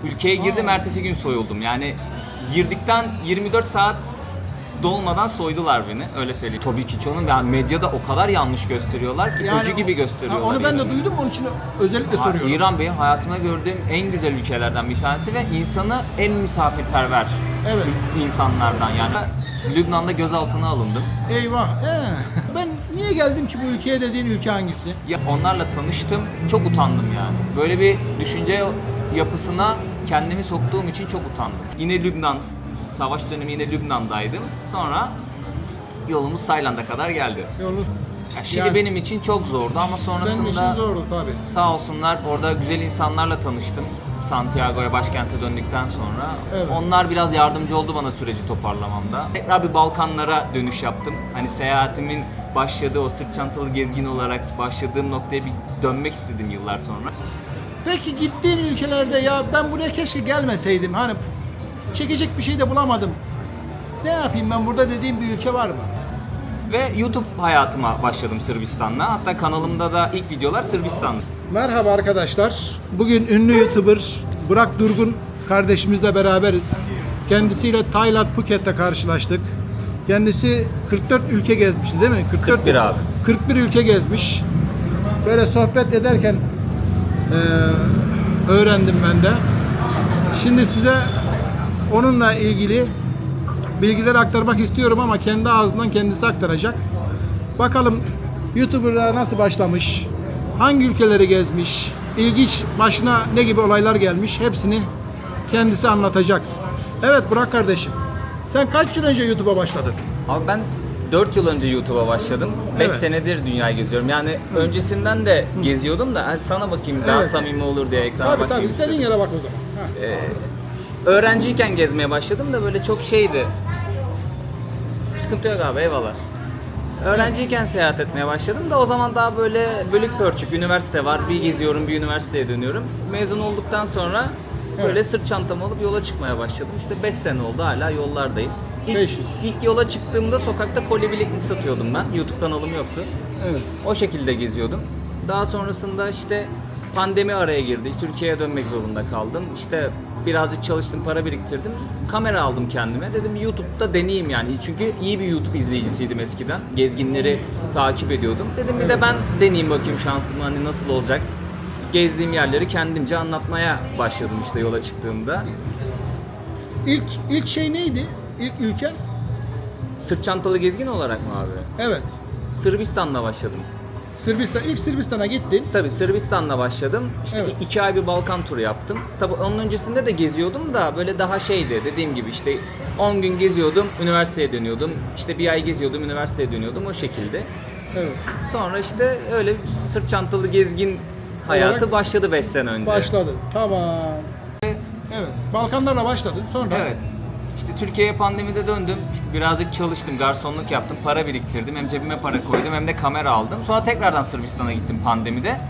Ülkeye girdim, ertesi gün soyuldum. Yani girdikten 24 saat dolmadan soydular beni, öyle söyleyeyim. Tabii ki canım, yani medyada o kadar yanlış gösteriyorlar ki öcü gibi gösteriyorlar. Onu ben de İran'ı. duydum, onun için özellikle soruyorum. İran benim hayatımda gördüğüm en güzel ülkelerden bir tanesi ve insanı en misafirperver Evet. insanlardan yani. Lübnan'da gözaltına alındım. Eyvah. Ben niye geldim ki bu ülkeye dediğin ülke hangisi? Ya onlarla tanıştım, çok utandım yani. Böyle bir düşünce yapısına kendimi soktuğum için çok utandım. Yine Lübnan, savaş dönemi yine Lübnan'daydım. Sonra yolumuz Tayland'a kadar geldi. Yolunuz Ya şimdi Yani- benim için çok zordu ama senin için sonrasında zordu tabii. sağ olsunlar orada güzel insanlarla tanıştım. Santiago'ya, başkente döndükten sonra. Evet. Onlar biraz yardımcı oldu bana süreci toparlamamda. Tekrar bir Balkanlara dönüş yaptım. Hani seyahatimin başladığı, o sırt çantalı gezgin olarak başladığım noktaya bir dönmek istedim yıllar sonra. Peki gittiğin ülkelerde ya ben buraya keşke gelmeseydim, hani çekecek bir şey de bulamadım, ne yapayım ben burada dediğim bir ülke var mı? Ve YouTube hayatıma başladım Sırbistan'la. Hatta kanalımda da ilk videolar Sırbistan'da. Merhaba arkadaşlar. Bugün ünlü YouTuber Burak Durgun kardeşimizle beraberiz. Kendisiyle Tayland, Phuket'te karşılaştık. Kendisi 44 ülke gezmişti değil mi? 41 abi. 41 ülke gezmiş. Böyle sohbet ederken öğrendim ben de. Şimdi size onunla ilgili bilgileri aktarmak istiyorum ama kendi ağzından kendisi aktaracak. Bakalım YouTuber'lığa nasıl başlamış, hangi ülkeleri gezmiş, ilginç başına ne gibi olaylar gelmiş, hepsini kendisi anlatacak. Evet Burak kardeşim, sen kaç yıl önce YouTube'a başladın? Abi ben 4 yıl önce YouTube'a başladım. 5 Evet. senedir dünyayı geziyorum. Yani öncesinden de geziyordum da hadi sana bakayım daha Evet. samimi olur diye ekrana Tabii bakayım tabii, istediğin istedim. yere bak o zaman. Ha. Öğrenciyken gezmeye başladım da böyle çok şeydi. Sıkıntı yok abi, eyvallah. Öğrenciyken seyahat etmeye başladım da o zaman daha böyle bölük pörçük üniversite var. Bir geziyorum, bir üniversiteye dönüyorum. Mezun olduktan sonra böyle sırt çantamı alıp yola çıkmaya başladım. İşte 5 sene oldu, hala yollardayım. Beş yıl. İlk yola çıktığımda sokakta kolye bileklik satıyordum ben. YouTube kanalım yoktu. Evet. O şekilde geziyordum. Daha sonrasında işte pandemi araya girdi. Türkiye'ye dönmek zorunda kaldım. İşte birazcık çalıştım, para biriktirdim. Kamera aldım kendime. Dedim YouTube'da deneyeyim yani. Çünkü iyi bir YouTube izleyicisiydim eskiden. Gezginleri takip ediyordum. Dedim bir de ben deneyeyim bakayım şansımı, hani nasıl olacak. Gezdiğim yerleri kendimce anlatmaya başladım işte yola çıktığımda. İlk şey neydi? İlk ülken? Sırt çantalı gezgin olarak mı abi? Evet. Sırbistan'la başladım. Sırbistan. İlk Sırbistan'a gittin. Tabii Sırbistan'la başladım. İşte Evet. 2 ay bir Balkan turu yaptım. Tabii onun öncesinde de geziyordum da böyle daha şeydi, dediğim gibi işte 10 gün geziyordum, üniversiteye dönüyordum. İşte bir ay geziyordum, üniversiteye dönüyordum, o şekilde. Evet. Sonra işte öyle bir sırt çantalı gezgin hayatı Olarak başladı 5 sene önce. Başladı. Tamam. Evet. Balkanlarla başladın. Sonra Evet. İşte Türkiye'ye pandemide döndüm. İşte birazcık çalıştım, garsonluk yaptım, para biriktirdim. Hem cebime para koydum hem de kamera aldım. Sonra tekrardan Sırbistan'a gittim pandemide.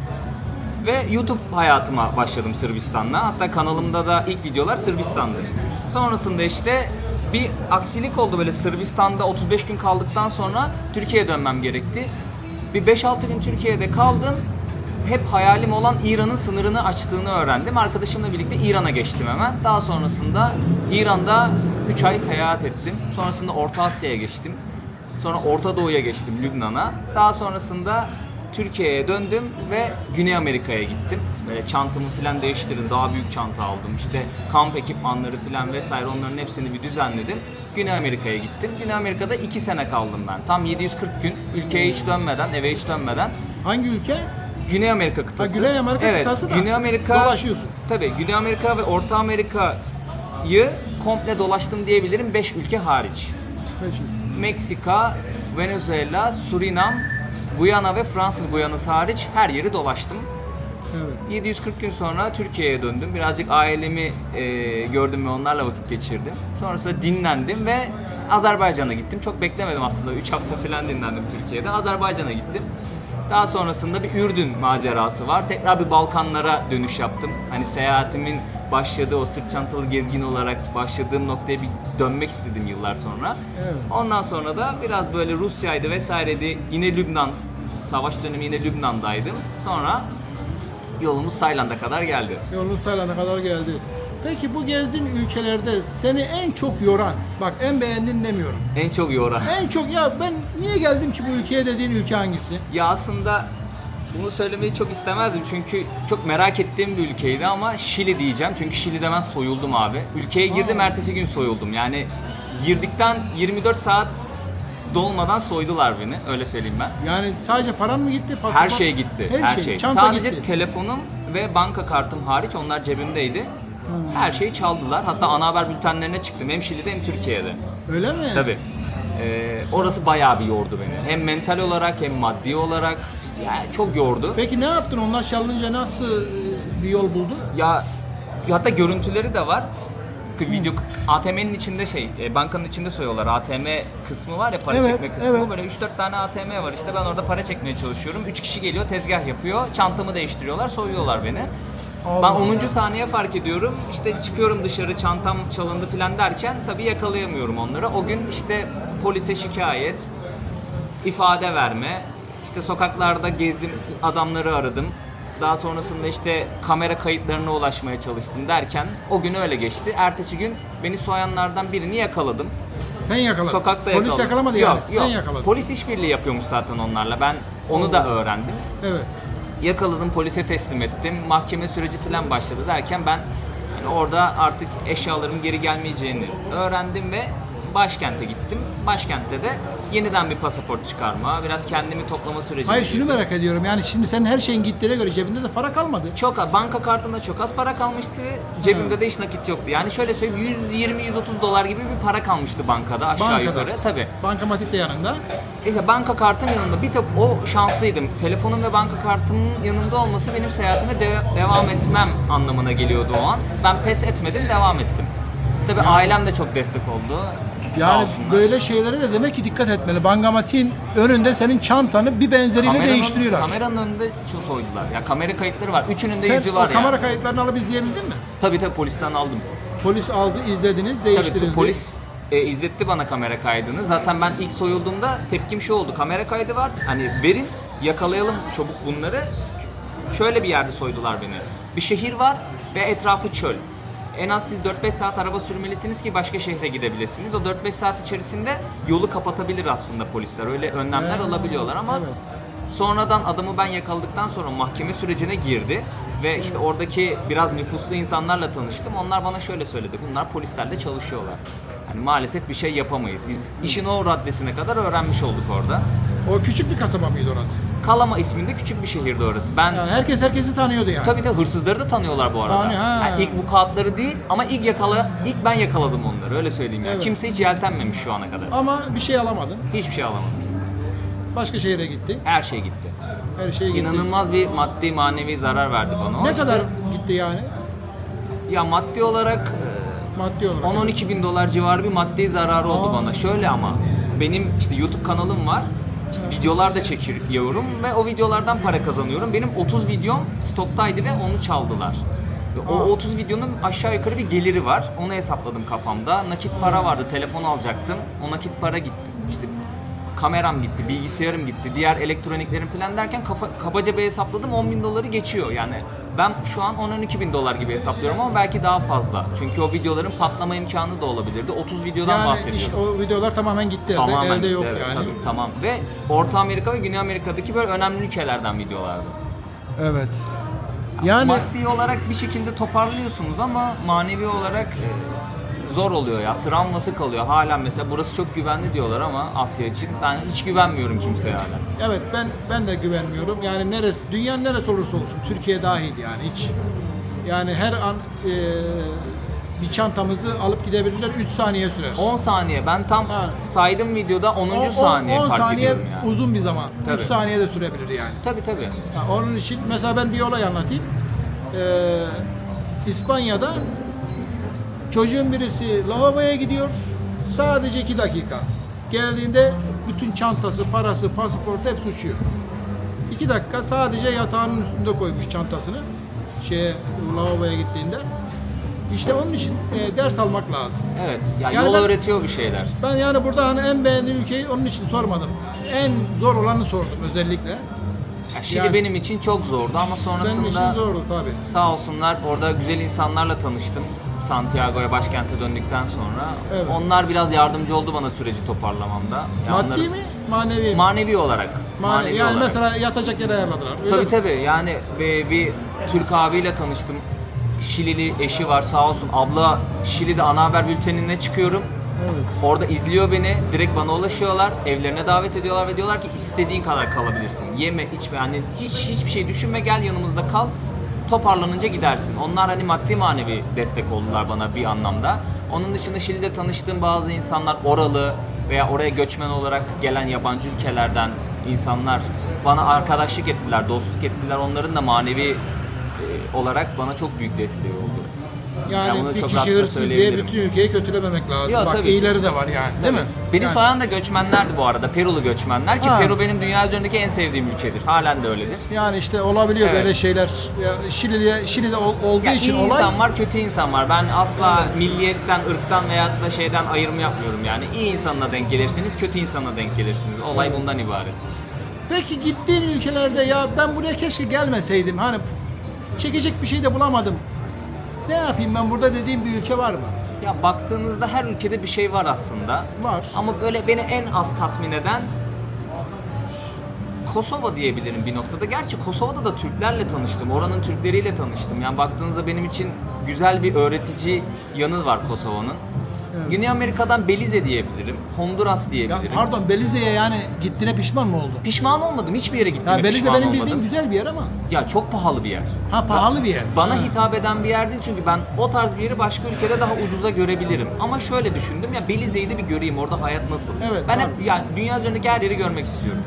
Ve YouTube hayatıma başladım Sırbistan'la. Hatta kanalımda da ilk videolar Sırbistan'dır. Sonrasında işte bir aksilik oldu, böyle Sırbistan'da 35 gün kaldıktan sonra Türkiye'ye dönmem gerekti. Bir 5-6 gün Türkiye'de kaldım. Hep hayalim olan İran'ın sınırını açtığını öğrendim. Arkadaşımla birlikte İran'a geçtim hemen. Daha sonrasında İran'da 3 ay seyahat ettim. Sonrasında Orta Asya'ya geçtim. Sonra Orta Doğu'ya geçtim, Lübnan'a. Daha sonrasında Türkiye'ye döndüm ve Güney Amerika'ya gittim. Böyle çantamı falan değiştirdim, daha büyük çanta aldım. İşte kamp ekipmanları falan vesaire, onların hepsini bir düzenledim. Güney Amerika'ya gittim. Güney Amerika'da 2 sene kaldım ben. Tam 740 gün ülkeye hiç dönmeden, eve hiç dönmeden. hangi ülke? Güney Amerika kıtası. Ha, Güney Amerika evet, kıtası da Güney Amerika dolaşıyorsun. Tabii Güney Amerika ve Orta Amerika'yı komple dolaştım diyebilirim, 5 ülke hariç. Meksika, Venezuela, Surinam, Guyana ve Fransız Guyana'sı hariç her yeri dolaştım. Evet. 740 gün sonra Türkiye'ye döndüm. Birazcık ailemi gördüm ve onlarla vakit geçirdim. Sonrasında dinlendim ve Azerbaycan'a gittim. Çok beklemedim aslında. 3 hafta falan dinlendim Türkiye'de. Azerbaycan'a gittim. Daha sonrasında bir Ürdün macerası var. Tekrar bir Balkanlara dönüş yaptım. Hani seyahatimin başladığı, o sırt çantalı gezgin olarak başladığım noktaya bir dönmek istedim yıllar sonra. Evet. Ondan sonra da biraz böyle Rusya'ydı vesaireydi. Yine Lübnan, savaş dönemi yine Lübnan'daydım. Sonra yolumuz Tayland'a kadar geldi. Yolunuz Tayland'a kadar geldi. Peki bu gezdiğin ülkelerde seni en çok yoran, bak en beğendin demiyorum. En çok yoran. En çok ya ben niye geldim ki bu ülkeye dediğin ülke hangisi? Ya aslında bunu söylemeyi çok istemezdim çünkü çok merak ettiğim bir ülkeydi ama Şili diyeceğim. Çünkü Şili'de ben soyuldum abi. Ülkeye girdim, ertesi gün soyuldum. Yani girdikten 24 saat dolmadan soydular beni. Öyle söyleyeyim ben. Yani sadece paran mı gitti? Pasaport? Her şey gitti. Her şey. Çanta Sadece gitti. telefonum ve banka kartım hariç, onlar cebimdeydi. Her şeyi çaldılar. Hatta ana haber bültenlerine çıktım. Hem Şili'de hem Türkiye'de. Öyle mi? Tabii. Orası bayağı bir yordu beni. Hem mental olarak hem maddi olarak. Yani çok yordu. Peki ne yaptın? Onlar çalınca nasıl bir yol buldun? Ya hatta görüntüleri de var. Video ATM'nin içinde bankanın içinde soyuyorlar. ATM kısmı var ya, para Evet, çekme kısmı. evet. Böyle 3-4 tane ATM var. İşte ben orada para çekmeye çalışıyorum. 3 kişi geliyor, tezgah yapıyor. Çantamı değiştiriyorlar, soyuyorlar beni. Allah Ben 10. Allah. saniye fark ediyorum. İşte çıkıyorum dışarı, çantam çalındı falan derken tabii yakalayamıyorum onları. O gün işte polise şikayet, ifade verme, işte sokaklarda gezdim, adamları aradım. Daha sonrasında işte kamera kayıtlarına ulaşmaya çalıştım derken o gün öyle geçti. Ertesi gün beni soyanlardan birini yakaladım. Sen yakaladın. Sokakta Polis yakaladım. yakalamadı Yok, yani. yok. Sen yakaladın. Polis işbirliği yapıyormuş zaten onlarla. Ben onu da öğrendim. Evet. Yakaladım, polise teslim ettim. Mahkeme süreci falan başladı derken ben hani orada artık eşyalarımın geri gelmeyeceğini öğrendim ve başkente gittim. Başkentte de yeniden bir pasaport çıkarma, biraz kendimi toplama sürecine Hayır şunu girdim. merak ediyorum. Yani şimdi senin her şeyin gittiğine göre cebinde de para kalmadı. Çok az, banka kartımda çok az para kalmıştı. Cebimde de hiç nakit yoktu. Yani şöyle söyleyeyim, 120-130 dolar gibi bir para kalmıştı bankada aşağı Bankada. yukarı. Tabii. Bankamatik de yanında. İşte banka kartım yanımda. Bir tek o şanslıydım. Telefonum ve banka kartımın yanımda olması benim seyahatime devam etmem anlamına geliyordu o an. Ben pes etmedim, devam ettim. Tabii ailem de çok destek oldu. Sağ Yani olsunlar. böyle şeylere de demek ki dikkat etmeli. Bankamatiğin önünde senin çantanı bir benzeriyle değiştiriyorlar. Kameranın önünde şu soydular. Ya kamera kayıtları var. Üçünün de Sen yüzü var o kamera ya. kayıtlarını alıp izleyebildin mi? Tabii polisten aldım. Polis aldı, izlediniz, değiştirildi. Tabii polis izletti bana kamera kaydını. Zaten ben ilk soyulduğumda tepkim şu oldu. Kamera kaydı var. Hani verin, yakalayalım çabuk bunları. Şöyle bir yerde soydular beni. Bir şehir var ve etrafı çöl. En az siz 4-5 saat araba sürmelisiniz ki başka şehre gidebilirsiniz. O 4-5 saat içerisinde yolu kapatabilir aslında polisler. Öyle önlemler alabiliyorlar ama evet. sonradan adamı ben yakaladıktan sonra mahkeme sürecine girdi. Ve işte oradaki biraz nüfuslu insanlarla tanıştım. Onlar bana şöyle söyledi. Bunlar polislerle çalışıyorlar. Yani maalesef bir şey yapamayız. Biz işin o raddesine kadar öğrenmiş olduk orada. O küçük bir kasaba mıydı orası? Kalama isminde küçük bir şehirdi orası. Ben Yani herkes herkesi tanıyordu yani. tabii de hırsızları da tanıyorlar bu arada. Tanıyor, ha. Yani ilk vukuatları değil ama ilk ben yakaladım onları, öyle söyleyeyim yani. Evet. Kimse hiç yeltenmemiş şu ana kadar. Ama bir şey alamadın. Hiçbir şey alamadım. Başka şehre gitti. Her şey gitti. Her şey gitti. İnanılmaz bir maddi manevi zarar verdi bana. O Ne işte- kadar gitti yani? Ya maddi olarak Maddi olarak. 10-12 bin dolar civarı bir maddi zararı oldu Aa. bana. Şöyle ama benim işte YouTube kanalım var. İşte videolar da çekiyorum ve o videolardan para kazanıyorum. Benim 30 videom stoktaydı ve onu çaldılar. Ve o Aa. 30 videonun aşağı yukarı bir geliri var. Onu hesapladım kafamda. Nakit para vardı. Telefon alacaktım. O nakit para gitti. İşte kameram gitti, bilgisayarım gitti, diğer elektroniklerim falan derken kabaca bir hesapladım, 10 bin doları geçiyor. Yani ben şu an 10-12 bin dolar gibi hesaplıyorum ama belki daha fazla. Çünkü o videoların patlama imkanı da olabilirdi. 30 videodan Yani bahsediyorum. o videolar tamamen gitti. Tamamen Elde gitti, yok evet, yani. tabii, tamam. Ve Orta Amerika ve Güney Amerika'daki böyle önemli ülkelerden videolardı. Evet. Yani Maddi olarak bir şekilde toparlıyorsunuz ama manevi olarak zor oluyor ya. Travması kalıyor. Hala mesela burası çok güvenli diyorlar ama Asya için ben hiç güvenmiyorum kimseye hala. evet ben de güvenmiyorum. Yani neresi dünyanın neresi olursa olsun Türkiye dahil yani hiç. Yani her an bir çantamızı alıp gidebilirler 3 saniye sürer. 10 saniye. Ben tam Ha. saydım videoda 10. saniye 10 fark saniye ediyorum yani. uzun bir zaman. 3 Tabii. saniye de sürebilir yani. Tabii. Ya onun için mesela ben bir olay anlatayım. İspanya'da çocuğun birisi lavaboya gidiyor. Sadece 2 dakika. Geldiğinde bütün çantası, parası, pasaportu hepsi uçuyor. 2 dakika sadece yatağının üstünde koymuş çantasını. Lavaboya gittiğinde. İşte onun için ders almak lazım. Evet. Ya Yani yol ben- öğretiyor bir şeyler. Ben yani burada hani en beğendiğim ülkeyi onun için sormadım. En zor olanı sordum özellikle. Ya Şili Yani- benim için çok zordu ama Senin için sonrasında zordu tabii. sağ olsunlar orada güzel insanlarla tanıştım. Santiago'ya, başkente döndükten sonra. Evet. Onlar biraz yardımcı oldu bana süreci toparlamamda. Ya Maddi onları- mi, manevi mi? Manevi olarak. Manevi yani olarak. mesela yatacak yere ayarladılar. öyle mi? Tabii yani bir Türk abiyle tanıştım. Şilili eşi var sağ olsun. Abla Şili'de ana haber bültenine çıkıyorum. Evet. Orada izliyor beni. Direkt bana ulaşıyorlar. Evlerine davet ediyorlar ve diyorlar ki istediğin kadar kalabilirsin. Yeme, içme. Yani hiçbir şey düşünme. Gel yanımızda kal. Toparlanınca gidersin. Onlar hani maddi manevi destek oldular bana bir anlamda. Onun dışında Şili'de tanıştığım bazı insanlar oralı veya oraya göçmen olarak gelen yabancı ülkelerden insanlar bana arkadaşlık ettiler, dostluk ettiler. Onların da manevi olarak bana çok büyük desteği oldu. Yani bunu bir çok kişi rahatlıkla hırsız diye söyleyebilirim. bütün ülkeyi kötülememek lazım. Yo, Bak tabii iyileri ki. de var yani, değil mi? Beni Yani- soyan da göçmenlerdi bu arada. Perulu göçmenler ki Ha. Peru benim dünya üzerindeki en sevdiğim ülkedir. Halen de öyledir. Yani işte olabiliyor Evet. böyle şeyler. Ya Şili'de olduğu Ya için iyi olay. insan var, kötü insan var. Ben asla milliyetten, ırktan veyahut da şeyden ayrım yapmıyorum yani. İyi insanla denk gelirsiniz, kötü insanla denk gelirsiniz. Olay bundan ibaret. Peki gittiğin ülkelerde ya ben buraya keşke gelmeseydim. Hani çekecek bir şey de bulamadım. Ne yapayım ben burada dediğim bir ülke var mı? Ya baktığınızda her ülkede bir şey var aslında. Var. Ama böyle beni en az tatmin eden Kosova diyebilirim bir noktada. Gerçi Kosova'da da Türklerle tanıştım. Oranın Türkleriyle tanıştım. Yani baktığınızda benim için güzel bir öğretici yanı var Kosova'nın. Evet. Güney Amerika'dan Belize diyebilirim. Honduras Ya diyebilirim. pardon Belize'ye yani gittiğine pişman mı oldun? Pişman olmadım. Hiçbir yere Ya gittiğime Belize pişman benim olmadım. bildiğim güzel bir yer ama. Ya çok pahalı bir yer. Ha pahalı bir yer. Bana Ha. hitap eden bir yer değil çünkü ben o tarz bir yeri başka ülkede daha ucuza görebilirim. Ama şöyle düşündüm ya Belize'yi de bir göreyim orada hayat nasıl. Evet, ben hep tabii. yani dünya üzerindeki her yeri görmek istiyorum.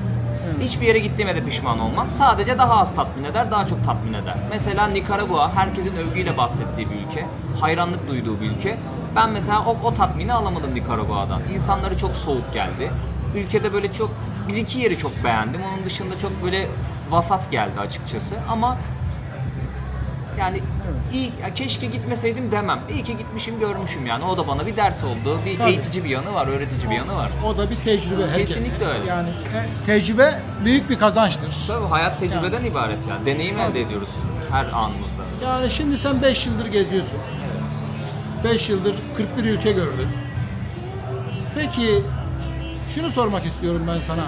Hiçbir yere gittiğime de pişman olmam. Sadece daha az tatmin eder, daha çok tatmin eder. Mesela Nikaragua herkesin övgüyle bahsettiği bir ülke. Hayranlık duyduğu bir ülke. Ben mesela o tatmini alamadım Nikaragua'dan. İnsanları çok soğuk geldi. Ülkede böyle çok bir iki yeri çok beğendim. Onun dışında çok böyle vasat geldi açıkçası. Ama yani iyi ya keşke gitmeseydim demem. İyi ki gitmişim, görmüşüm yani. O da bana bir ders oldu. Bir Tabii. eğitici bir yanı var, öğretici bir yanı var. O da bir tecrübe. Kesinlikle öyle. Yani tecrübe büyük bir kazançtır. Tabii hayat tecrübeden ibaret ya. Deneyim elde ediyoruz her anımızda. Yani şimdi sen 5 yıldır geziyorsun. 5 yıldır 41 ülke gördün. Peki şunu sormak istiyorum ben sana.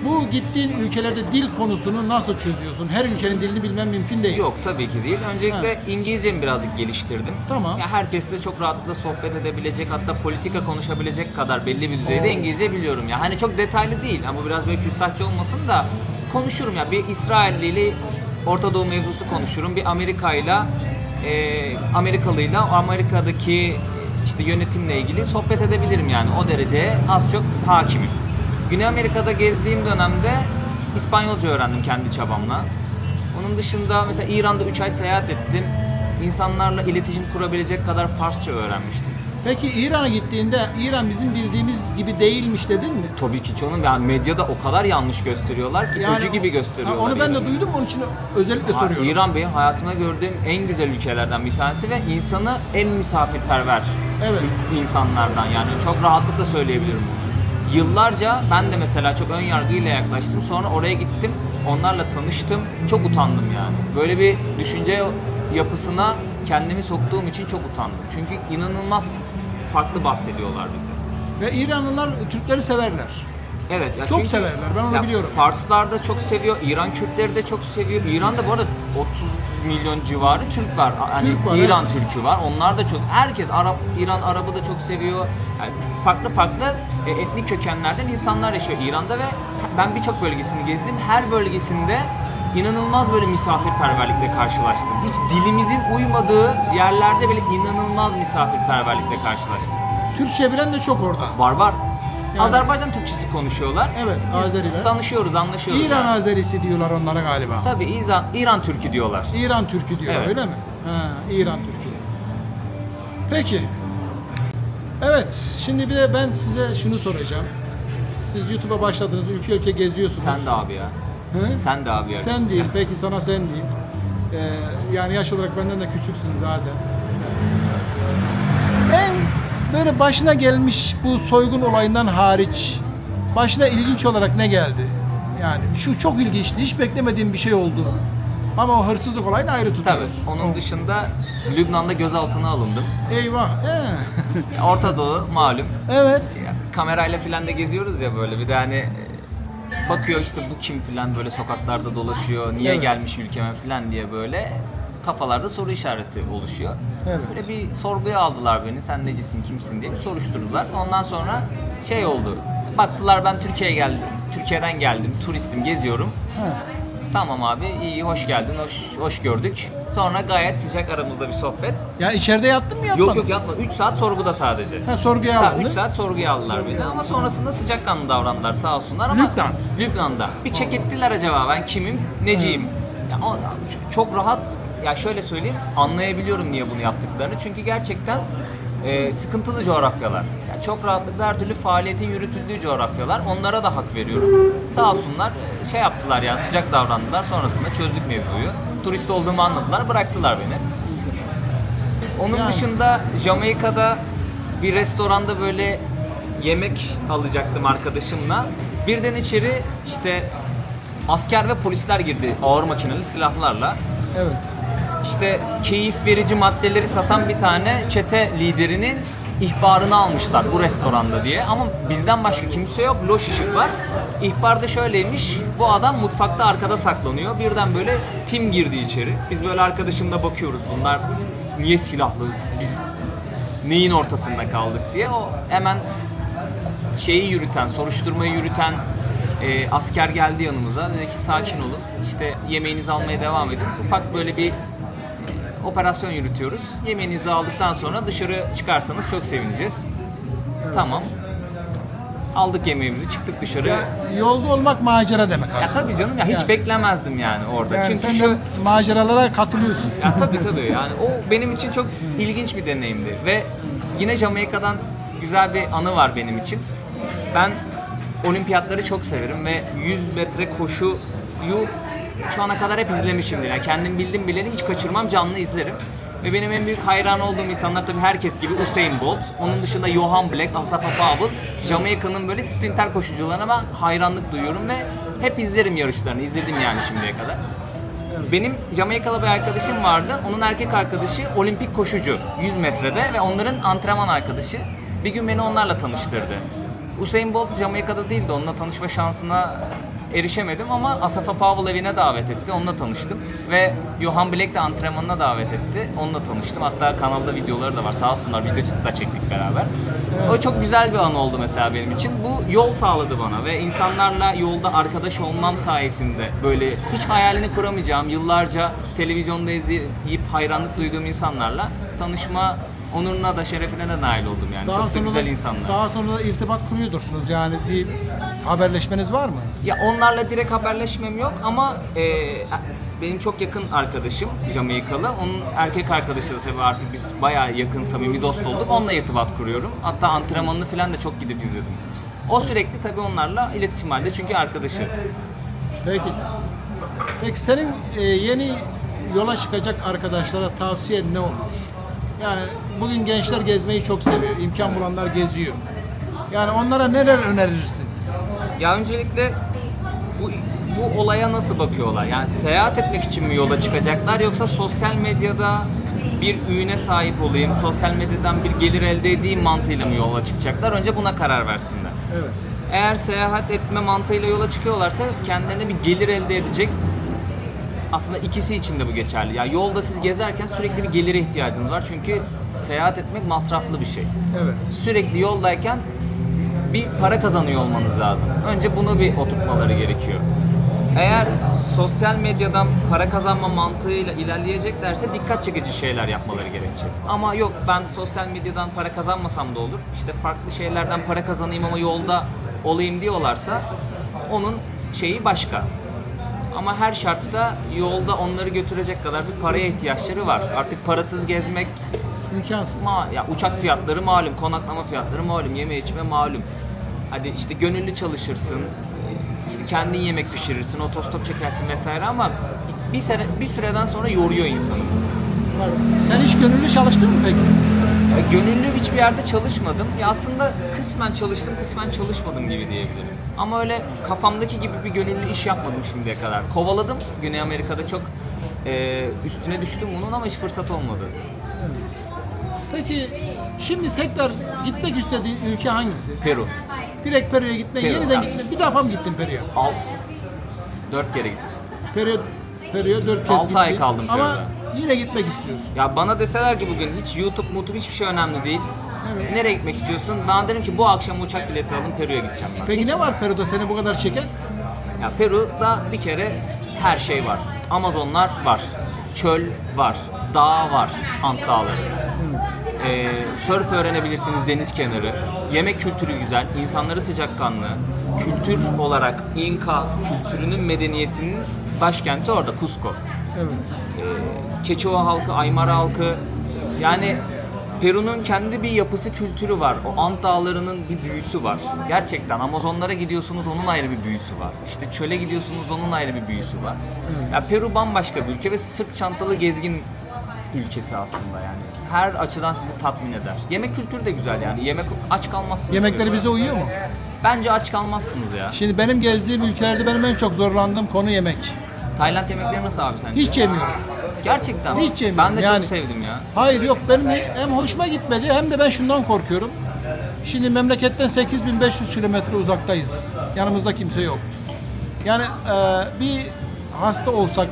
Bu gittiğin ülkelerde dil konusunu nasıl çözüyorsun? Her ülkenin dilini bilmem mümkün değil. Yok tabii ki değil. Öncelikle İngilizcemi birazcık geliştirdim. Tamam. Ya herkesle çok rahatlıkla sohbet edebilecek hatta politika konuşabilecek kadar belli bir düzeyde İngilizce biliyorum ya. Hani çok detaylı değil ama biraz böyle küstahçı olmasın da konuşurum ya. Bir İsraillili Orta Doğu mevzusu konuşurum. Bir Amerikalıyla Amerika'daki işte yönetimle ilgili sohbet edebilirim yani. O dereceye az çok hakimim. Güney Amerika'da gezdiğim dönemde İspanyolca öğrendim kendi çabamla. Onun dışında mesela İran'da 3 ay seyahat ettim. İnsanlarla iletişim kurabilecek kadar Farsça öğrenmiştim. Peki İran'a gittiğinde İran bizim bildiğimiz gibi değilmiş dedin mi? Tabii ki canım yani medyada o kadar yanlış gösteriyorlar ki öcü gibi gösteriyorlar. Onu ben de İran'ı. duydum onun için özellikle soruyorum. İran benim hayatımda gördüğüm en güzel ülkelerden bir tanesi ve insanı en misafirperver Evet. insanlardan yani çok rahatlıkla söyleyebilirim bunu. Yıllarca ben de mesela çok ön yargıyla yaklaştım. Sonra oraya gittim. Onlarla tanıştım. Çok utandım yani. Böyle bir düşünce yapısına kendimi soktuğum için çok utandım. Çünkü inanılmaz farklı bahsediyorlar bize. Ve İranlılar Türkleri severler. Evet. Ya Çok çünkü, severler, ben onu biliyorum. Farslar da çok seviyor. İran Kürtleri de çok seviyor. İran'da bu arada 30 milyon civarı Türk var. Hani Türk var, İran Türk'ü var. Onlar da çok. Herkes İran Arabı da çok seviyor. Yani farklı etnik kökenlerden insanlar yaşıyor İran'da ve ben birçok bölgesini gezdim. Her bölgesinde inanılmaz böyle misafirperverlikle karşılaştım. Hiç dilimizin uymadığı yerlerde bile inanılmaz misafirperverlikle karşılaştım. Türkçe bilen de çok orada. Var. Yani- Azerbaycan Türkçesi konuşuyorlar. Evet, Biz Azeriler. danışıyoruz, anlaşıyoruz. İran yani. Azerisi diyorlar onlara galiba. Tabii İran Türkü diyorlar. İran Türkü diyor Evet. öyle mi? Ha, İran Türkü. Peki. Evet, şimdi bir de ben size şunu soracağım. Siz YouTube'a başladınız, ülke geziyorsunuz. Sen de abi ya. Hı? Sen de abi ya. Sen diyeyim, peki sana sen diyeyim. Yani yaş olarak benden de küçüksün zaten. En böyle başına gelmiş bu soygun olayından hariç, başına ilginç olarak ne geldi? Yani şu çok ilginçti, hiç beklemediğim bir şey oldu. Ama o hırsızlık olayını ayrı Tabii. tutuyoruz. Onun dışında Lübnan'da gözaltına alındım. Eyvah. Orta Doğu malum. Evet. Ya, kamerayla filan da geziyoruz ya böyle. Bir de hani bakıyor işte bu kim filan böyle sokaklarda dolaşıyor. Niye Evet. gelmiş ülkeme filan diye böyle kafalarda soru işareti oluşuyor. Evet. Böyle bir sorguya aldılar beni. Sen necisin, kimsin diye bir soruşturdular. Ondan sonra şey oldu. Baktılar ben Türkiye'ye geldim. Türkiye'den geldim. Turistim, geziyorum. Ha. Tamam abi, iyi, hoş geldin, hoş gördük. Sonra gayet sıcak aramızda bir sohbet. Ya içeride yattın mı yatmadın? Yok yatma. 3 saat sorguda sadece. Ha, sorguya Tabii alındı. 3 saat sorguya aldılar beni ama sonrasında sıcakkanlı davrandılar sağ olsunlar ama Lübnan. Lübnan'da. Bir çekittiler acaba ben kimim, neciyim? Ya, çok rahat, ya şöyle söyleyeyim, anlayabiliyorum niye bunu yaptıklarını. Çünkü gerçekten sıkıntılı coğrafyalar. Yani çok rahatlıkla her türlü faaliyetin yürütüldüğü coğrafyalar. Onlara da hak veriyorum. Sağ olsunlar şey yaptılar yani, sıcak davrandılar. Sonrasında çözdük mevzuyu. Turist olduğumu anladılar, bıraktılar beni. Onun Yani. dışında Jamaika'da bir restoranda böyle yemek alacaktım arkadaşımla. Birden içeri işte asker ve polisler girdi ağır makineli silahlarla. Evet. İşte keyif verici maddeleri satan bir tane çete liderinin ihbarını almışlar bu restoranda diye. Ama bizden başka kimse yok, loş ışık var. İhbarda şöyleymiş, bu adam mutfakta arkada saklanıyor. Birden böyle tim girdi içeri. Biz böyle arkadaşımla bakıyoruz, bunlar niye silahlı, biz neyin ortasında kaldık diye. O hemen şeyi yürüten, soruşturmayı yürüten asker geldi yanımıza. Dedi ki sakin olun, işte yemeğinizi almaya devam edin. Ufak böyle bir operasyon yürütüyoruz. Yemeğinizi aldıktan sonra dışarı çıkarsanız çok sevineceğiz. Tamam. Aldık yemeğimizi, çıktık dışarı. Ya, yolda olmak macera demek Ya aslında. tabii canım ya, hiç Yani. beklemezdim yani orada. Yani Çünkü sen de maceralara katılıyorsun. ya tabii yani o benim için çok ilginç bir deneyimdi ve yine Jamaika'dan güzel bir anı var benim için. Ben olimpiyatları çok severim ve 100 metre koşuyu şu ana kadar hep izlemişimdir. Yani kendim bildim bileli hiç kaçırmam, canlı izlerim. Ve benim en büyük hayran olduğum insanlar tabii herkes gibi Usain Bolt. Onun dışında Johan Black, Asafa Powell. Jamaika'nın böyle sprinter koşucularına ben hayranlık duyuyorum ve hep izlerim yarışlarını. İzledim yani şimdiye kadar. Benim Jamaikalı bir arkadaşım vardı. Onun erkek arkadaşı olimpik koşucu 100 metrede ve onların antrenman arkadaşı. Bir gün beni onlarla tanıştırdı. Usain Bolt Jamaika'da değildi. Onunla tanışma şansına erişemedim ama Asafa Powell evine davet etti. Onunla tanıştım. Ve Johan Black de antrenmanına davet etti. Onunla tanıştım. Hatta kanalda videoları da var. Sağ olsunlar, video da çektik beraber. O çok güzel bir an oldu mesela benim için. Bu yol sağladı bana ve insanlarla yolda arkadaş olmam sayesinde böyle hiç hayalini kuramayacağım, yıllarca televizyonda izleyip hayranlık duyduğum insanlarla tanışma onuruna da şerefine de nail oldum yani. Çok da güzel insanlar. Daha sonra da irtibat kuruyordursunuz. Yani bir haberleşmeniz var mı? Ya onlarla direkt haberleşmem yok ama benim çok yakın arkadaşım Jamaikalı. Onun erkek arkadaşı da tabii artık biz bayağı yakın, samimi dost olduk. Onunla irtibat kuruyorum. Hatta antrenmanını falan da çok gidip izledim. O sürekli tabii onlarla iletişim halinde çünkü arkadaşı. Peki. Peki senin yeni yola çıkacak arkadaşlara tavsiyen ne olur? Yani bugün gençler gezmeyi çok seviyor. İmkan bulanlar geziyor. Yani onlara neler önerirsin? Ya öncelikle bu olaya nasıl bakıyorlar? Yani seyahat etmek için mi yola çıkacaklar yoksa sosyal medyada bir üğüne sahip olayım, sosyal medyadan bir gelir elde edeyim mantığıyla mı yola çıkacaklar? Önce buna karar versinler. Evet. Eğer seyahat etme mantığıyla yola çıkıyorlarsa kendilerine bir gelir elde edecek. Aslında ikisi için de bu geçerli. Ya yolda siz gezerken sürekli bir gelire ihtiyacınız var çünkü seyahat etmek masraflı bir şey. Evet. Sürekli yoldayken bir para kazanıyor olmanız lazım. Önce bunu bir oturtmaları gerekiyor. Eğer sosyal medyadan para kazanma mantığıyla ilerleyeceklerse dikkat çekici şeyler yapmaları gerekecek. Ama yok ben sosyal medyadan para kazanmasam da olur. İşte farklı şeylerden para kazanayım ama yolda olayım diyorlarsa onun şeyi başka. Ama her şartta yolda onları götürecek kadar bir paraya ihtiyaçları var. Artık parasız gezmek İmkansız. ya uçak fiyatları malum, konaklama fiyatları malum, yeme içme malum. Hadi işte gönüllü çalışırsın, işte kendin yemek pişirirsin, otostop çekersin vesaire ama bir süreden sonra yoruyor insanı. Sen hiç gönüllü çalıştın mı peki? Ya gönüllü hiçbir yerde çalışmadım. Ya aslında kısmen çalıştım, kısmen çalışmadım gibi diyebilirim. Ama öyle kafamdaki gibi bir gönüllü iş yapmadım şimdiye kadar. Kovaladım. Güney Amerika'da çok üstüne düştüm bunun ama hiç fırsat olmadı. Peki şimdi tekrar gitmek istediğin ülke hangisi? Peru. Direkt Peru'ya gitmek, Peru, yeniden abi. gitmek. Bir defa mı gittin Peru'ya? 4 kere gittim. Peru'ya 4 kez 6 ay gittin. kaldım Ama Peru'da. yine gitmek istiyorsun. Ya bana deseler ki bugün hiç YouTube hiçbir şey önemli değil. Evet. Nereye gitmek istiyorsun? Ben derim ki bu akşam uçak bileti alın Peru'ya gideceğim ben. Peki Hiç- ne var Peru'da seni bu kadar çeken? Ya Peru'da bir kere her şey var. Amazonlar var. Çöl var. Dağ var. Ant dağları. Sörf öğrenebilirsiniz deniz kenarı. Yemek kültürü güzel. İnsanları sıcakkanlı. Kültür olarak İnka kültürünün medeniyetinin başkenti orada Cusco. Evet. Keçova halkı, Aymara halkı, yani Peru'nun kendi bir yapısı, kültürü var. O Ant Dağları'nın bir büyüsü var. Gerçekten Amazonlara gidiyorsunuz, onun ayrı bir büyüsü var. İşte çöle gidiyorsunuz, onun ayrı bir büyüsü var. Ya Peru bambaşka bir ülke ve sırt çantalı gezgin ülkesi aslında yani. Her açıdan sizi tatmin eder. Yemek kültürü de güzel yani. Aç kalmazsınız. Yemekleri Peru'da. bize uyuyor mu? Bence aç kalmazsınız ya. Şimdi benim gezdiğim ülkelerde benim en çok zorlandığım konu yemek. Tayland yemekleri nasıl abi sence? Hiç yemiyorum. Gerçekten. Hiç yemiyorum. Ben de Yani- çok sevdim ya. Hayır yok benim hem hoşuma gitmedi hem de ben şundan korkuyorum. Şimdi memleketten 8500 kilometre uzaktayız. Yanımızda kimse yok. Yani bir hasta olsak,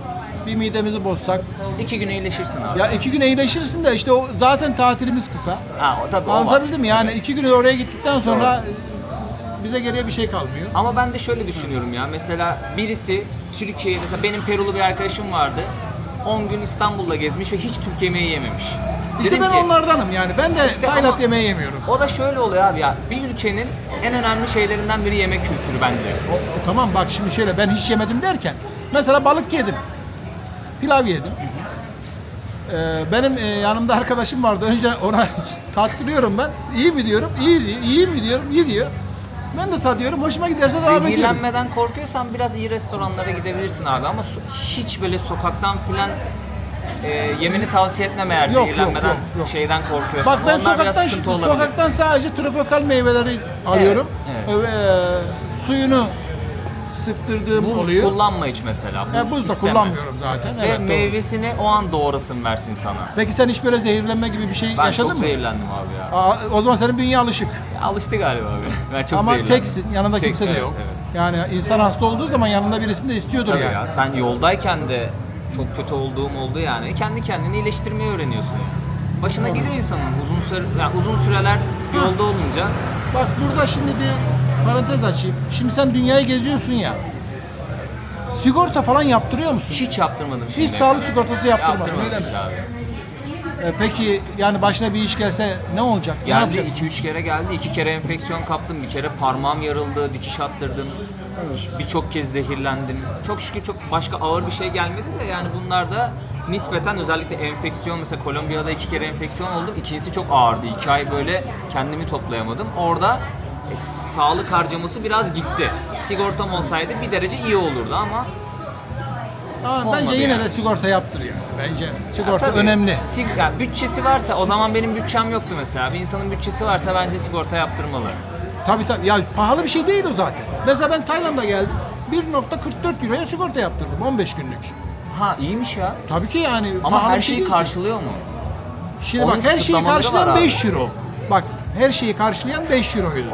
bir midemizi bozsak, 2 gün iyileşirsin abi. ya 2 gün iyileşirsin de işte o zaten tatilimiz kısa. Ha, o tabii o var. Anlatabildim mi? Yani 2 gün oraya gittikten sonra bize geriye bir şey kalmıyor. Ama ben de şöyle düşünüyorum ya. Mesela birisi Türkiye'ye, mesela benim Perulu bir arkadaşım vardı. 10 gün İstanbul'da gezmiş ve hiç Türk yemeği yememiş. İşte Dedim ben ki, onlardanım yani. Ben de İşte Tayland ama- yemeği yemiyorum. o da şöyle oluyor abi ya. Bir ülkenin en önemli şeylerinden biri yemek kültürü bence. Tamam bak şimdi şöyle ben hiç yemedim derken mesela balık yedim. Pilav yedim. Benim yanımda arkadaşım vardı. Önce ona tattırıyorum ben. İyi mi diyorum? İyi mi diyorum? İyi diyor. Ben de tadıyorum. Hoşuma giderse devam ediyorum. Zehirlenmeden korkuyorsan biraz iyi restoranlara gidebilirsin abi ama hiç böyle sokaktan filan yemeni tavsiye etmem eğer Yok, zehirlenmeden yok, yok. şeyden korkuyorsan. Bak ben Onlar biraz sıkıntı olabilir. sokaktan sadece tropikal meyveleri alıyorum. evet. Suyunu sıktırdığım Buz oluyor. kullanma hiç mesela. Ya buz da isteme. kullanmıyorum zaten. Ve Evet, doğru. meyvesini o an doğrasın versin sana. Peki sen hiç böyle zehirlenme gibi bir şey Ben yaşadın çok mı? zehirlendim abi ya. O zaman senin bünye alışık. Alıştı galiba abi. Ben çok Ama zehirlendim. teksin, yanında Tek, kimse de evet, yok. Evet. Yani insan hasta olduğu zaman yanında birisini de istiyordur Tabii yani. ya. Ben yoldayken de çok kötü olduğum oldu yani. Kendi kendini iyileştirmeyi öğreniyorsun. Başına geliyor insanın uzun süreler yolda olunca. Bak burada şimdi bir parantez açayım. Şimdi sen dünyayı geziyorsun ya. Sigorta falan yaptırıyor musun? Hiç yaptırmadım Hiç şimdiye sağlık kadar. sigortası yaptırmadın. Yaptırmadım Öyle mi? hiç abi. Peki yani başına bir iş gelse ne olacak? Ne Geldi yapacaksın? 2-3 kere geldi. 2 kere enfeksiyon kaptım. Bir kere parmağım yarıldı. Dikiş attırdım. Birçok kez zehirlendim. Çok şükür çok başka ağır bir şey gelmedi de yani bunlar da nispeten özellikle enfeksiyon, mesela Kolombiya'da 2 kere enfeksiyon oldum. İkincisi çok ağırdı. 2 ay böyle kendimi toplayamadım. Orada sağlık harcaması biraz gitti. Sigortam olsaydı bir derece iyi olurdu ama Bence olmadı yine yani. de sigorta yaptır yani. Bence sigorta tabii, önemli. Yani bütçesi varsa, o zaman benim bütçem yoktu mesela. Bir insanın bütçesi varsa bence sigorta yaptırmalı. Tabii. Ya pahalı bir şey değil o zaten. Mesela ben Tayland'a geldim. 1.44 euroya sigorta yaptırdım 15 günlük. Ha iyiymiş ya. Tabii ki yani Ama pahalı her bir şey şeyi değil. karşılıyor mu? Şimdi Onun bak her şeyi kısıtlamaları karşılayan var abi. 5 euro. Bak her şeyi karşılayan 5 euroydu.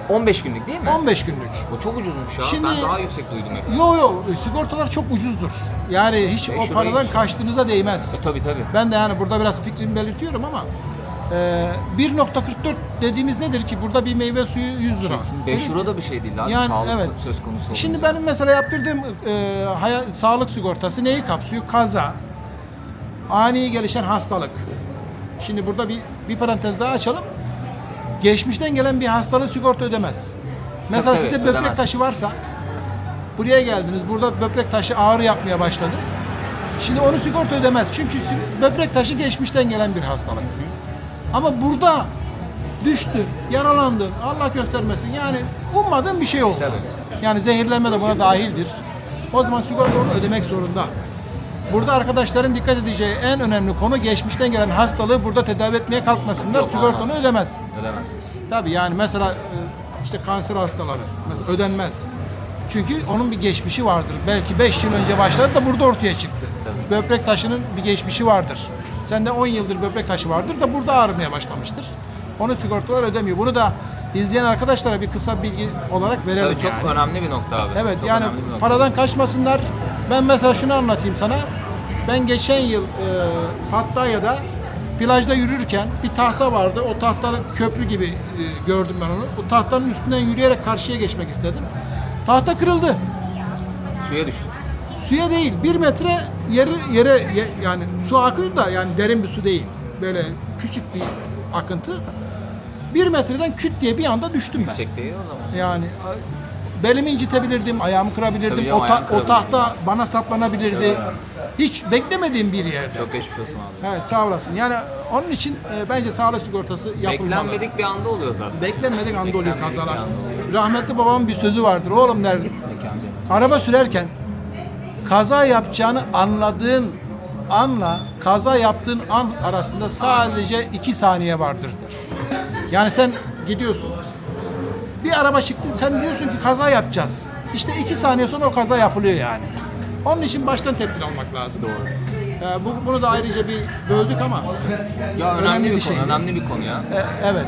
15 günlük değil mi? 15 günlük. O çok ucuzmuş ya. Şimdi- Ben daha yüksek duydum hep. Yo sigortalar çok ucuzdur. Yani hiç 5 o euro paradan iyiymiş. kaçtığınıza değmez. Tabii tabii. Ben de yani burada biraz fikrimi belirtiyorum ama 1.44 dediğimiz nedir ki? Burada bir meyve suyu 100 lira. Kesin 5 euro da bir şey değil abi. Yani Sağlık evet. söz konusu olunca. Şimdi benim mesela yaptırdığım sağlık sigortası neyi kapsıyor? Kaza, ani gelişen hastalık. Şimdi burada bir parantez daha açalım. Geçmişten gelen bir hastalığı sigorta ödemez. Mesela Tabii, sizde böbrek ödemez. taşı varsa, buraya geldiniz, burada böbrek taşı ağrı yapmaya başladı. Şimdi onu sigorta ödemez. Çünkü böbrek taşı geçmişten gelen bir hastalık. Ama burada düştün, yaralandın, Allah göstermesin. Yani ummadığın bir şey oldu. Tabii. Yani zehirlenme de buna dahildir. O zaman sigorta onu ödemek zorunda. Burada arkadaşların dikkat edeceği en önemli konu geçmişten gelen hastalığı burada tedavi etmeye kalkmasınlar. Yok, Sigorta olmaz. onu ödemez. Ödemez. Tabii yani mesela işte kanser hastaları mesela ödenmez. Çünkü onun bir geçmişi vardır. Belki 5 yıl önce başladı da burada ortaya çıktı. Tabii. Böbrek taşının bir geçmişi vardır. Sende 10 yıldır böbrek taşı vardır da burada ağrımaya başlamıştır. Onu sigortalar ödemiyor. Bunu da izleyen arkadaşlara bir kısa bilgi olarak verelim. Tabii çok yani. önemli bir nokta abi. Evet, Çok yani önemli bir nokta. paradan kaçmasınlar. Ben mesela şunu anlatayım sana. Ben geçen yıl Pattaya'da plajda yürürken bir tahta vardı. O tahtanın köprü gibi gördüm ben onu. O tahtanın üstünden yürüyerek karşıya geçmek istedim. Tahta kırıldı. Suya düştü. Suya değil, 1 metre yani su akıyor da yani derin bir su değil. Böyle küçük bir akıntı. 1 metreden küt diye bir anda düştüm ben. Yüksek değil o zaman. Yani belimi incitebilirdim, ayağımı kırabilirdim. Tabii canım, ayağını O kırabilirdin. tahta bana saplanabilirdi. Hiç beklemediğim bir yerde. Çok geçmiş olsun abi. Evet, sağ olasın. Yani onun için bence sağlık sigortası yapılmalı. Beklenmedik bir anda oluyor zaten. Beklenmedik anda oluyor Beklenmedik kazalar. bir anda oluyor. Rahmetli babamın bir sözü vardır. Oğlum der, Mekan cennet. araba sürerken kaza yapacağını anladığın anla kaza yaptığın an arasında sadece 2 saniye vardır der. Yani sen gidiyorsun. Bir araba çıktı. Sen diyorsun ki kaza yapacağız. İşte 2 saniye sonra o kaza yapılıyor yani. Onun için baştan tedbir almak lazım. Doğru. Bunu da ayrıca bir böldük ama. Ya önemli bir şey. konu, önemli bir konu ya. Evet.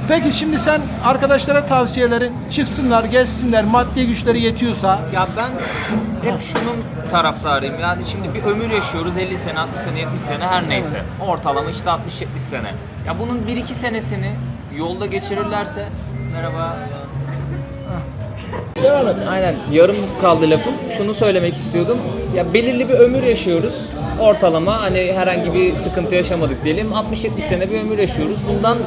Peki şimdi sen arkadaşlara tavsiyelerin çıksınlar, gezsinler, maddi güçleri yetiyorsa. Ya ben hep şunun taraftarıyım. Yani şimdi bir ömür yaşıyoruz, 50 sene, 60 sene, 70 sene her neyse. Ortalama işte 60-70 sene. Ya bunun 1-2 senesini yolda geçirirlerse, merhaba. Devam et. Aynen, yarım kaldı lafım. Şunu söylemek istiyordum. Ya belirli bir ömür yaşıyoruz. Ortalama hani herhangi bir sıkıntı yaşamadık diyelim. 60-70 sene bir ömür yaşıyoruz. Bundan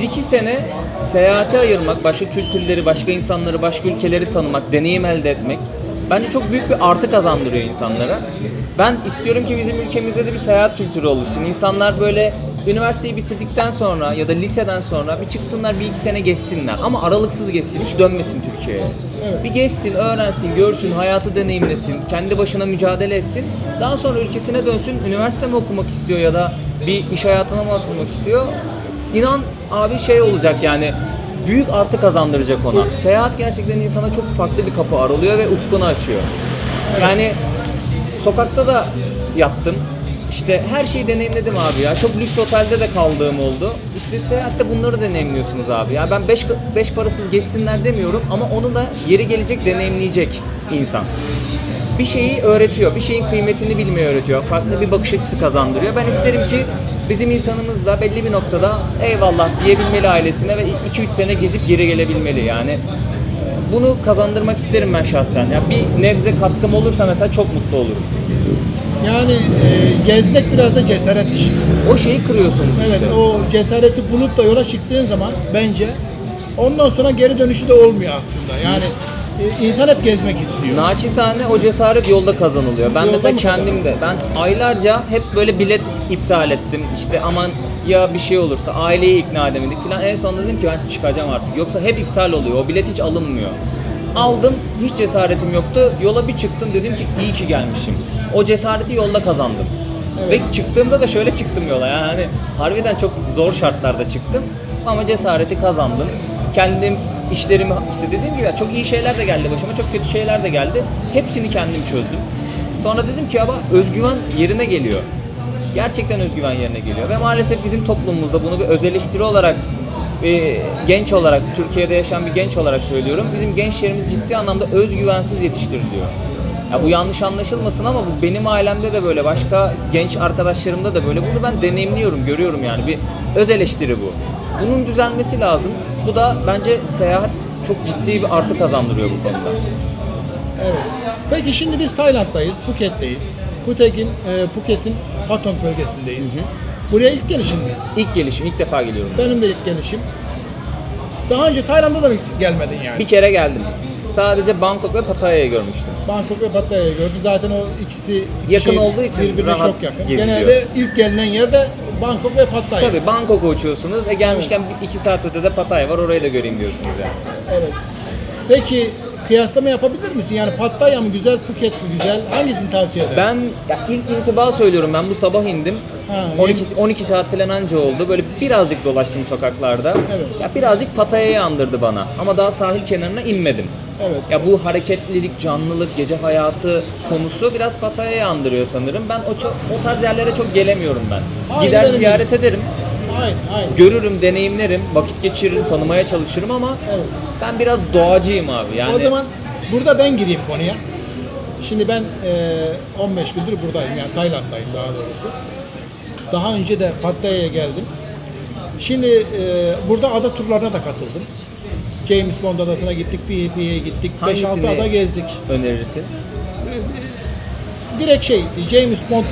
1-2 sene seyahate ayırmak, başka kültürleri, başka insanları, başka ülkeleri tanımak, deneyim elde etmek bence çok büyük bir artı kazandırıyor insanlara. Ben istiyorum ki bizim ülkemizde de bir seyahat kültürü oluşsun. İnsanlar böyle üniversiteyi bitirdikten sonra ya da liseden sonra bir çıksınlar, 1-2 sene geçsinler. Ama aralıksız geçsin, hiç dönmesin Türkiye'ye. Bir geçsin, öğrensin, görsün, hayatı deneyimlesin, kendi başına mücadele etsin. Daha sonra ülkesine dönsün, üniversite mi okumak istiyor ya da bir iş hayatına mı atılmak istiyor? İnan abi şey olacak yani, büyük artı kazandıracak ona. Seyahat gerçekten insana çok farklı bir kapı aralıyor ve ufkunu açıyor. Yani sokakta da yattım. İşte her şeyi deneyimledim abi ya. Çok lüks otelde de kaldığım oldu. İşte seyahatte bunları deneyimliyorsunuz abi. Ya ben beş parasız geçsinler demiyorum ama onu da yeri gelecek deneyimleyecek insan. Bir şeyi öğretiyor, bir şeyin kıymetini bilmeyi öğretiyor. Farklı bir bakış açısı kazandırıyor. Ben isterim ki bizim insanımız da belli bir noktada eyvallah diyebilmeli ailesine ve 2-3 sene gezip geri gelebilmeli yani. Bunu kazandırmak isterim ben şahsen. Ya bir nebze katkım olursa mesela çok mutlu olurum. Yani gezmek biraz da cesaret işi. O şeyi kırıyorsunuz Evet, işte. o cesareti bulup da yola çıktığın zaman bence ondan sonra geri dönüşü de olmuyor aslında. Yani insan hep gezmek istiyor. Naçizane o cesaret yolda kazanılıyor. Ben Yolda mesela mı kendim de, ben aylarca hep böyle bilet iptal ettim. İşte aman ya bir şey olursa aileyi ikna edemedik falan. En son dedim ki ben çıkacağım artık. Yoksa hep iptal oluyor. O bilet hiç alınmıyor. Aldım, hiç cesaretim yoktu. Yola bir çıktım, dedim ki iyi ki gelmişim. O cesareti yolda kazandım. Ve çıktığımda da şöyle çıktım yola yani harbiden çok zor şartlarda çıktım. Ama cesareti kazandım. Kendim işlerimi işte dediğim gibi çok iyi şeyler de geldi başıma, çok kötü şeyler de geldi. Hepsini kendim çözdüm. Sonra dedim ki ama özgüven yerine geliyor. Gerçekten özgüven yerine geliyor ve maalesef bizim toplumumuzda bunu bir öz eleştiri olarak genç olarak, Türkiye'de yaşayan bir genç olarak söylüyorum. Bizim gençlerimiz ciddi anlamda özgüvensiz yetiştiriliyor. Ya bu yanlış anlaşılmasın ama bu benim ailemde de böyle, başka genç arkadaşlarımda da böyle. Bunu ben deneyimliyorum, görüyorum yani. Bir öz eleştiri bu. Bunun düzelmesi lazım. Bu da bence seyahat çok ciddi bir artı kazandırıyor bu konuda. Evet. Peki şimdi biz Tayland'dayız, Phuket'teyiz. Phuket'in Patong bölgesindeyiz. Buraya ilk gelişin mi? İlk gelişim, ilk defa geliyorum. Benim de ilk gelişim. Daha önce Tayland'a da mı gelmedin yani? Bir kere geldim. Sadece Bangkok ve Pattaya'yı görmüştüm. Bangkok ve Pattaya'yı gördüm. Zaten o ikisi Yakın olduğu için birbirine rahat çok yakın. geziliyor. Genelde ilk gelinen yerde Bangkok ve Pattaya. Tabii Bangkok'a uçuyorsunuz. Gelmişken 2 saat ötede Pattaya var, orayı da göreyim diyorsunuz yani. Evet. Peki kıyaslama yapabilir misin? Yani Pattaya mı güzel, Phuket mi güzel? Hangisini tavsiye edersin? Ben ya ilk intiba söylüyorum, ben bu sabah indim. Ha, 12 saat falan anca oldu. Böyle birazcık dolaştım sokaklarda. Evet. Ya birazcık Pattaya'yı andırdı bana. Ama daha sahil kenarına inmedim. Evet. Ya bu hareketlilik, canlılık, gece hayatı konusu biraz Pattaya'yı andırıyor sanırım. Ben o tarz yerlere çok gelemiyorum ben. Aynen Gider öyle ziyaret değil. ederim. Aynen. Görürüm, deneyimlerim, vakit geçiririm, tanımaya çalışırım ama Evet. ben biraz doğacıyım abi. Yani O zaman burada ben gireyim konuya. Şimdi ben 15 gündür buradayım, yani Tayland'dayım daha doğrusu. Daha önce de Pattaya'ya geldim. Şimdi burada ada turlarına da katıldım. James Bond adasına gittik, PAP'ye gittik, 5-6 hangisini ada gezdik. önerirsin? Direkt James Bond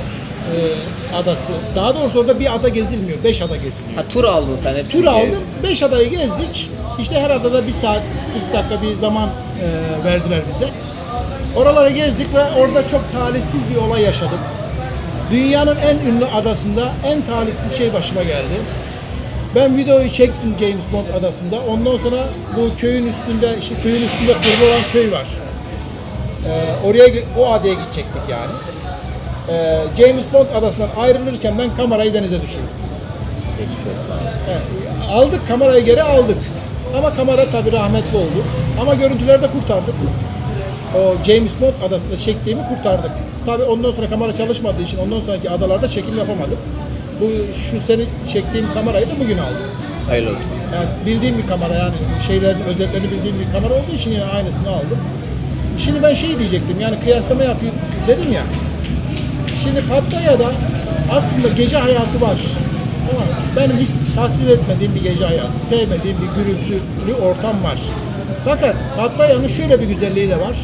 adası. Daha doğrusu orada bir ada gezilmiyor, 5 ada geziliyor. Ha, tur aldın sen hepsini. Tur aldım, 5 adayı gezdik. İşte her adada 1 saat, 40 dakika bir zaman verdiler bize. Oraları gezdik ve orada çok talihsiz bir olay yaşadım. Dünyanın en ünlü adasında en talihsiz şey başıma geldi. Ben videoyu çektim James Bond adasında. Ondan sonra bu köyün üstünde, işte suyun üstünde kurulu olan köy var. O adaya gidecektik yani. James Bond adasından ayrılırken ben kamerayı denize düşürdüm. Geçmiş olsun abi. Evet, aldık kamerayı, geri aldık. Ama kamera tabii rahmetli oldu. Ama görüntüleri de kurtardık. O James Bond adasında çektiğimi kurtardık. Tabii ondan sonra kamera çalışmadığı için ondan sonraki adalarda çekim yapamadık. Şu seni çektiğim kamerayı da bugün aldım. Hayırlı olsun. Yani bildiğim bir kamera, yani şeylerin özetlerini bildiğim bir kamera olduğu için yine aynısını aldım. Şimdi ben diyecektim, yani kıyaslama yapayım dedim ya. Şimdi Pattaya'da aslında gece hayatı var. Tamam mı? Benim hiç tasvip etmediğim bir gece hayatı, sevmediğim bir gürültülü ortam var. Fakat Pattaya'nın şöyle bir güzelliği de var.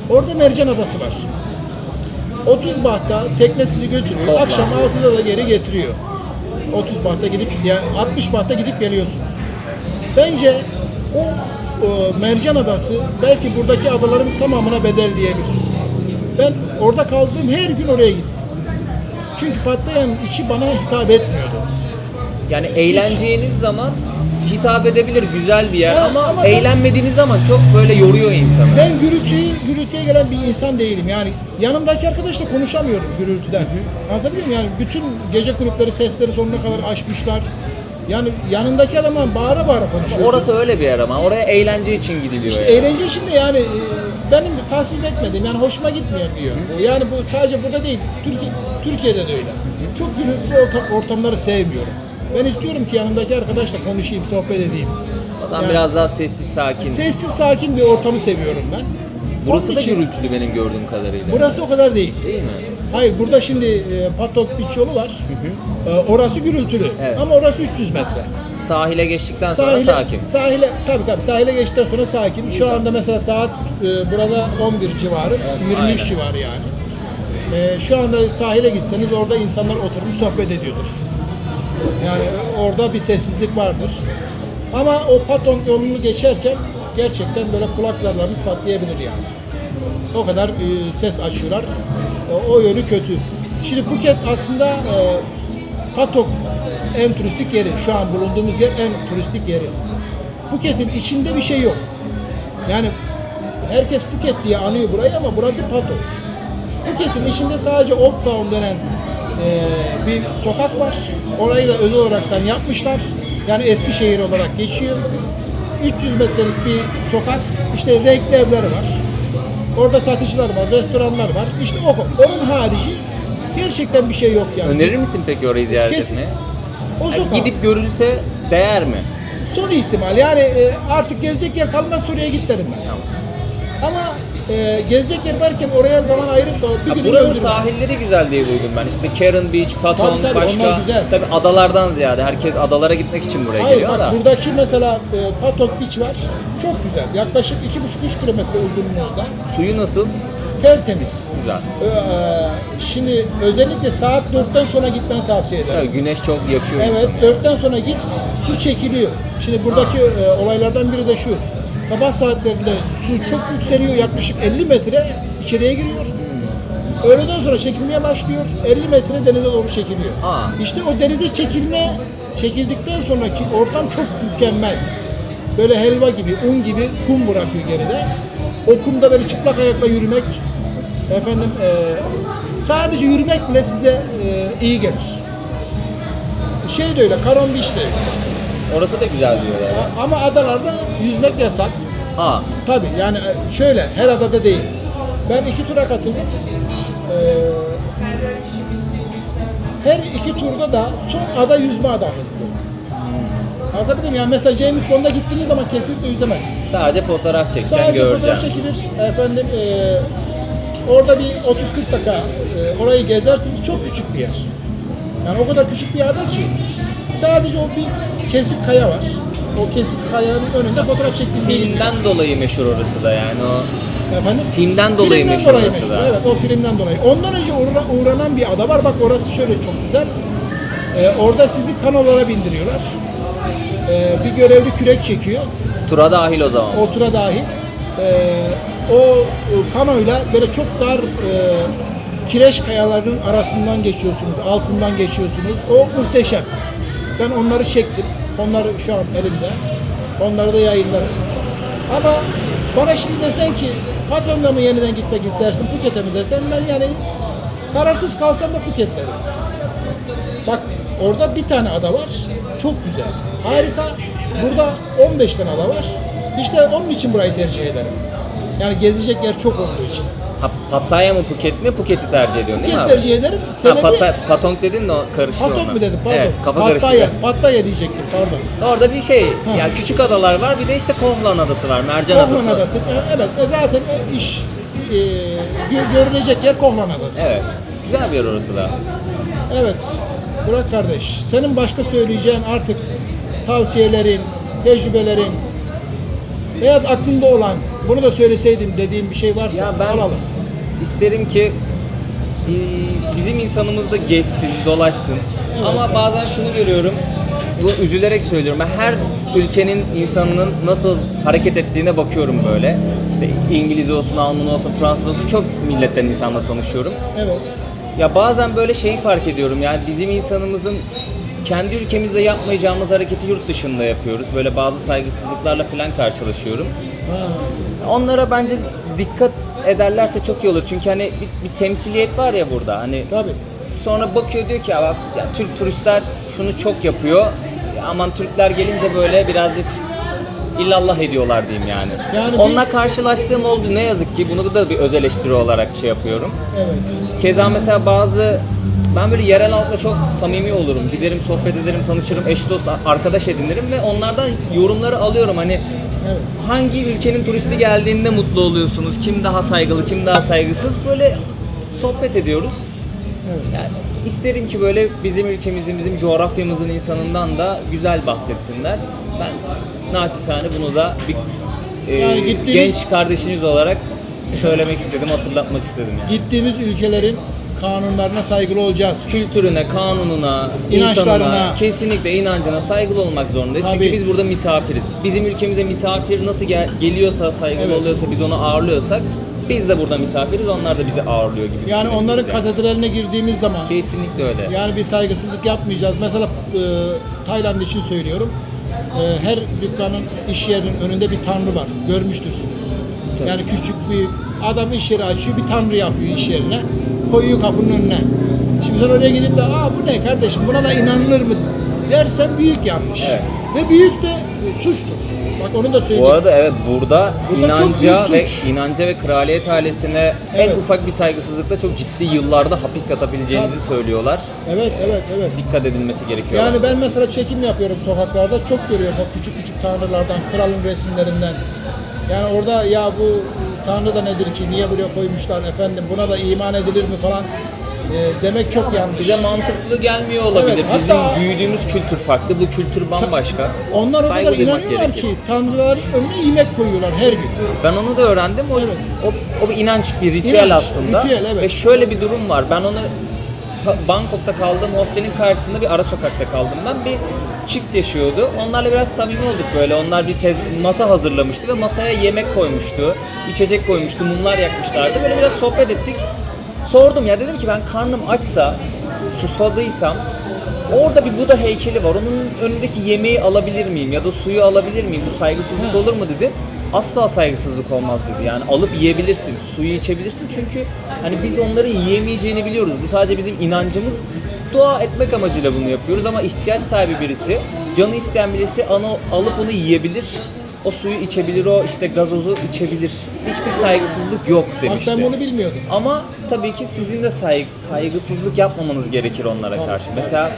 Orada Mercan Adası var. 30 bahta tekne sizi götürüyor. Toplam. Akşam 6'da da geri getiriyor. 30 bahta gidip, yani 60 bahta gidip geliyorsunuz. Bence o Mercan Adası belki buradaki adaların tamamına bedel diyebilir. Ben orada kaldığım her gün oraya gittim. Çünkü Pattaya'nın içi bana hitap etmiyordu. Yani eğleneceğiniz zaman hitap edebilir, güzel bir yer Ha, ama ama ben- eğlenmediğiniz zaman çok böyle yoruyor insanı. Ben gürültüye gelen bir insan değilim. Yani yanımdaki arkadaşla konuşamıyorum gürültüden. Anlatabiliyor muyum? Yani bütün gece kulüpleri sesleri sonuna kadar açmışlar. Yani yanındaki adamla bağıra bağıra konuşuyorsun. Orası öyle bir yer ama oraya eğlence için gidiliyor İşte yani. eğlence için de yani benim de tasvip etmediğim, yani hoşuma gitmeyen bir yön. Yani bu sadece burada değil, Türkiye'de de öyle. Çok gürültülü ortamları sevmiyorum. Ben istiyorum ki yanımdaki arkadaşla konuşayım, sohbet edeyim. Adam Yani biraz daha sessiz, sakin. sessiz, sakin bir ortamı seviyorum ben. Burası Onun da için- gürültülü benim gördüğüm kadarıyla. Burası o kadar değil. Değil mi? Hayır, burada şimdi Patok Beach yolu var. Orası gürültülü. Evet. Ama orası 300 metre. Sahile geçtikten sonra sakin. Tabii sahile geçtikten sonra sakin. Şu anda mesela saat burada 11 civarı, 23 aynen. civarı yani. Şu anda sahile gitseniz orada insanlar oturmuş sohbet ediyordur. Yani orada bir sessizlik vardır. Ama o Patong yolunu geçerken gerçekten böyle kulak zarlarınız patlayabilir yani. O kadar ses açıyorlar. O yönü kötü. Şimdi Phuket aslında Patong en turistik yeri. Şu an bulunduğumuz yer en turistik yeri. Phuket'in içinde bir şey yok. Yani herkes Phuket diye anıyor burayı ama burası Patong. Phuket'in içinde sadece Old Town denen bir sokak var. Orayı da özel olaraktan yapmışlar. Yani eski şehir olarak geçiyor. 300 metrelik bir sokak. İşte renkli evler var. Orada satıcılar var, restoranlar var. İşte onun harici gerçekten bir şey yok yani. Önerir misin peki orayı ziyaret Kesin. etmeyi? O Yani sokak gidip görülse değer mi? son ihtimal. Yani artık gezecek yer kalmaz, oraya git derim ben. Tamam. Ama gezecek yer varken oraya zaman ayırıp da bir Ya günü buranın öldürme. sahilleri güzel diye duydum ben. İşte Karen Beach, Patong, Tabii, başka. onlar güzel. Tabii adalardan ziyade herkes adalara gitmek için buraya Hayır geliyor bak, da. buradaki mesela Patong Beach var. Çok güzel. Yaklaşık 2,5-3 kilometre uzunluğunda. Suyu nasıl? Tertemiz. Güzel. Şimdi özellikle saat 4'ten sonra gitmeni tavsiye ederim. Tabii güneş çok yakıyor Evet, insanı. 4'ten sonra git, su çekiliyor. Şimdi buradaki olaylardan biri de şu. Sabah saatlerinde su çok yükseliyor, yaklaşık 50 metre içeriye giriyor. Öğleden sonra çekilmeye başlıyor, 50 metre denize doğru çekiliyor. İşte o denize çekildikten sonraki ortam çok mükemmel. Böyle helva gibi, un gibi kum bırakıyor geride. O kumda böyle çıplak ayakla yürümek, sadece yürümek bile size iyi gelir. Şey de öyle, Caron Beach de öyle. Orası da güzel diyorlar. Ama adalarda yüzmek yasak. Aa, Tabii yani şöyle, her adada değil. Ben 2 tura katıldım. Her 2 turda da son ada yüzme adamızdı. Anlatabildim yani mesela James Bond'a gittiğiniz zaman kesinlikle yüzemezsiniz. sadece fotoğraf çekeceksin, Sadece göreceksin. fotoğraf çekilir. Efendim orada bir 30-40 dakika orayı gezersiniz. Çok küçük bir yer. Yani o kadar küçük bir ada ki sadece o bir kesik kaya var. O kesik kayanın önünde fotoğraf çektiğinde Filmden dolayı meşhur orası da yani o. efendim Filmden dolayı meşhur orası da. Evet, o filmden dolayı. Ondan önce uğranan bir ada var. Bak orası şöyle çok güzel. Orada sizi kanolara bindiriyorlar. Bir görevli kürek çekiyor. Tura dahil o zaman. O tura dahil. O kanoyla böyle çok dar kireç kayalarının arasından geçiyorsunuz, altından geçiyorsunuz. O muhteşem. Ben onları çektim. Onları şu an elimde. Onları da yayınlarım. Ama bana şimdi desen ki Patron'la mı yeniden gitmek istersin, Phuket'e mi desen ben yani kararsız kalsam da Phuket derim. Bak orada bir tane ada var. Çok güzel. Harika. Burada 15 tane ada var. İşte onun için burayı tercih ederim. Yani gezecek yer çok olduğu için. Ha, Pattaya mı Phuket mi? Phuket'i tercih ediyorsun değil mi Phuket abi? tercih ederim. Ha, Patong dedin de o karıştı Patong ona. mu dedim pardon. Evet, kafa Pattaya, karıştı. Pattaya diyecektim pardon. Orada bir şey, ya küçük adalar var, bir de işte Kohlan Adası var, Mercan Adası Kohlan var. Adası. Evet zaten iş görülecek yer Kohlan Adası. Evet, güzel bir yer orası da. Evet. Burak kardeş, senin başka söyleyeceğin artık tavsiyelerin, tecrübelerin veya aklında olan, bunu da söyleseydim dediğin bir şey varsa Ya ben alalım. isterim ki bizim insanımız da gezsin, dolaşsın. Ama bazen şunu görüyorum, bu üzülerek söylüyorum. Ben her ülkenin insanının nasıl hareket ettiğine bakıyorum böyle. İşte İngiliz olsun, Alman olsun, Fransız olsun çok milletten insanla tanışıyorum. Evet. Ya bazen böyle şeyi fark ediyorum, yani bizim insanımızın kendi ülkemizde yapmayacağımız hareketi yurt dışında yapıyoruz. Böyle bazı saygısızlıklarla falan karşılaşıyorum. Onlara bence dikkat ederlerse çok iyi olur. Çünkü hani bir temsiliyet var ya burada. Hani Tabii. sonra bakıyor diyor ki ya bak ya Türk turistler şunu çok yapıyor. Aman Türkler gelince böyle birazcık illallah ediyorlar diyeyim yani. Yani Onunla karşılaştığım oldu ne yazık ki. Bunu da bir öz eleştiri olarak şey yapıyorum. Evet. Keza mesela ben böyle yerel halkla çok samimi olurum. Giderim, sohbet ederim, tanışırım, eş dost, arkadaş edinirim ve onlardan yorumları alıyorum. Hani Evet. hangi ülkenin turisti geldiğinde mutlu oluyorsunuz? Kim daha saygılı, kim daha saygısız? Böyle sohbet ediyoruz. Evet. Yani isterim ki böyle bizim ülkemizin, bizim coğrafyamızın insanından da güzel bahsetsinler. Ben naçizane bunu da bir Yani gittiğimiz- genç kardeşiniz olarak söylemek istedim, hatırlatmak istedim yani. Gittiğimiz ülkelerin kanunlarına saygılı olacağız. Kültürüne, kanununa, İnançlarına. insanına, kesinlikle inancına saygılı olmak zorundayız. Tabii. Çünkü biz burada misafiriz. Bizim ülkemize misafir nasıl geliyorsa, saygılı Evet. oluyorsa, biz onu ağırlıyorsak, biz de burada misafiriz, onlar da bizi ağırlıyor gibi Yani düşünebiliriz onların yani. katedraline girdiğimiz zaman Kesinlikle öyle. yani bir saygısızlık yapmayacağız. Mesela Tayland için söylüyorum. Her dükkanın, iş yerinin önünde bir tanrı var. Görmüştürsünüz. Tabii. Yani küçük büyük adam iş yeri açıyor, bir tanrı yapıyor iş yerine. Koyuyor kapının önüne. Şimdi sen oraya gidip de bu ne kardeşim buna da inanılır mı dersen büyük yanlış. Evet. Ve büyük de suçtur. Bak onu da söyleyeyim. Bu arada evet burada çok büyük inanca ve kraliyet ailesine Evet. en ufak bir saygısızlıkta çok ciddi yıllarda hapis yatabileceğinizi söylüyorlar. Evet. Dikkat edilmesi gerekiyor. Yani ben mesela çekim yapıyorum sokaklarda, çok görüyorum o küçük küçük tanrılardan, kralın resimlerinden. Yani orada ya bu tanrı da nedir ki, niye buraya koymuşlar efendim, buna da iman edilir mi falan demek çok yanlış. Bize mantıklı gelmiyor olabilir. Evet, Bizim hatta- büyüdüğümüz kültür farklı, bu kültür bambaşka. Onlar o Saygı kadar duymak inanıyorlar gerekir. ki tanrıların önüne yemek koyuyorlar her gün. Ben onu da öğrendim. O bir inanç, bir ritüel İnanç, aslında. ritüel, evet. Ve şöyle bir durum var. Ben onu Bangkok'ta kaldığım hostelin karşısında bir ara sokakta kaldım. Ben bir çift yaşıyordu. Onlarla biraz samimi olduk böyle. Onlar bir masa hazırlamıştı ve masaya yemek koymuştu, içecek koymuştu, mumlar yakmışlardı. Böyle biraz sohbet ettik. Sordum ya, dedim ki ben karnım açsa, susadıysam orada bir Buda heykeli var. Onun önündeki yemeği alabilir miyim ya da suyu alabilir miyim? Bu saygısızlık olur mu dedi. Asla saygısızlık olmaz dedi. Yani alıp yiyebilirsin, suyu içebilirsin çünkü hani biz onların yiyemeyeceğini biliyoruz. Bu sadece bizim inancımız. dua etmek amacıyla bunu yapıyoruz ama ihtiyaç sahibi birisi, canı isteyen birisi alıp onu yiyebilir. O suyu içebilir, o işte gazozu içebilir. Hiçbir saygısızlık yok Bak demişti. ben bunu bilmiyordum. Ama tabii ki sizin de saygısızlık yapmamanız gerekir onlara karşı. Mesela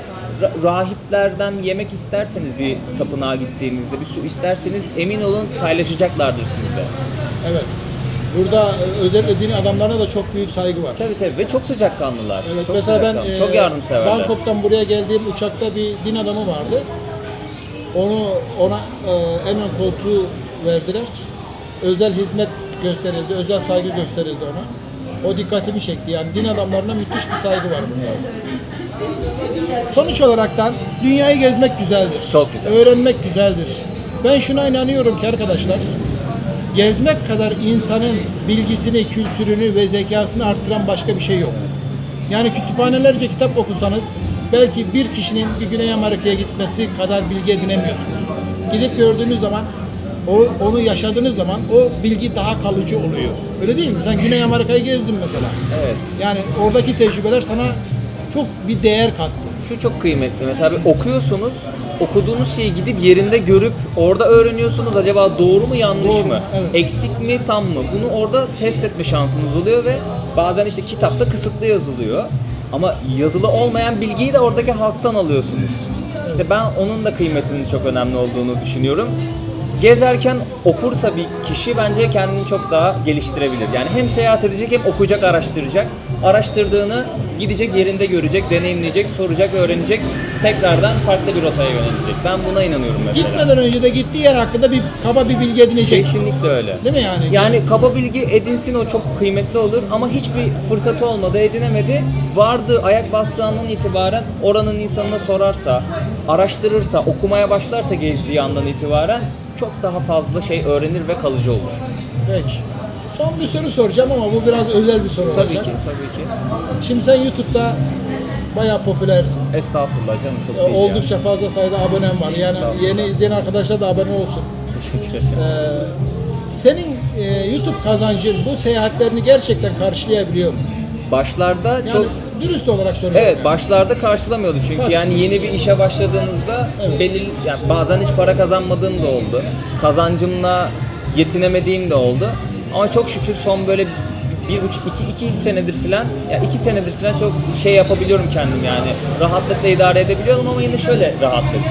rahiplerden yemek isterseniz bir tapınağa gittiğinizde, bir su isterseniz emin olun paylaşacaklardır sizde. Evet. Burada özellikle din adamlarına da çok büyük saygı var. Tabii ve çok sıcakkanlılar. Evet, Çok mesela ben sıcakkanlı, çok yardımseverler. Bangkok'tan buraya geldiğim uçakta bir din adamı vardı. Ona en ön koltuğu verdiler. Özel hizmet gösterildi, özel saygı gösterildi ona. O dikkatimi çekti. Yani din adamlarına müthiş bir saygı var burada. Sonuç olaraktan dünyayı gezmek güzeldir. Çok güzel. Öğrenmek güzeldir. Ben şuna inanıyorum ki arkadaşlar, gezmek kadar insanın bilgisini, kültürünü ve zekasını arttıran başka bir şey yok. Yani kütüphanelerce kitap okusanız belki bir kişinin bir Güney Amerika'ya gitmesi kadar bilgi edinemiyorsunuz. Gidip gördüğünüz zaman, onu yaşadığınız zaman o bilgi daha kalıcı oluyor. Öyle değil mi? Sen Güney Amerika'yı gezdin mesela. Evet. Yani oradaki tecrübeler sana çok bir değer kattı. Şu çok kıymetli. Mesela bir okuyorsunuz, okuduğunuz şeyi gidip yerinde görüp orada öğreniyorsunuz. Acaba doğru mu yanlış Doğru, mı? evet. Eksik mi tam mı? Bunu orada test etme şansınız oluyor ve bazen işte kitapta kısıtlı yazılıyor. Ama yazılı olmayan bilgiyi de oradaki halktan alıyorsunuz. İşte ben onun da kıymetinin çok önemli olduğunu düşünüyorum. Gezerken okursa bir kişi bence kendini çok daha geliştirebilir. Yani hem seyahat edecek hem okuyacak, araştıracak. Araştırdığını gidecek, yerinde görecek, deneyimleyecek, soracak, öğrenecek. Tekrardan farklı bir rotaya yönelecek. Ben buna inanıyorum mesela. Gitmeden önce de gittiği yer hakkında kaba bir bilgi edinecek. Kesinlikle öyle. Değil mi yani? Yani kaba bilgi edinsin, o çok kıymetli olur ama hiçbir fırsatı olmadı, edinemedi. Vardı, ayak bastığı andan itibaren oranın insanına sorarsa, araştırırsa, okumaya başlarsa gezdiği andan itibaren çok daha fazla şey öğrenir ve kalıcı olur. Peki. Son bir soru soracağım ama bu biraz özel bir soru Tabii olacak. ki, tabii ki. Şimdi sen YouTube'da bayağı popülersin. Estağfurullah canım, çok değil Oldukça fazla sayıda abonen var. Yani Estağfurullah. yeni izleyen arkadaşlar da abone olsun. ya. Teşekkür ederim. Senin YouTube kazancın bu seyahatlerini gerçekten karşılayabiliyor mu? Başlarda Yani çok... dürüst olarak soruyorum. Evet, başlarda karşılamıyordu çünkü Bak. yani yeni bir işe başladığınızda Evet. yani bazen hiç para kazanmadığım da oldu. Kazancımla yetinemediğim de oldu. Ama çok şükür son böyle 2 senedir falan, ya 2 senedir falan çok şey yapabiliyorum kendim yani. Rahatlıkla idare edebiliyorum ama yine şöyle rahatlık.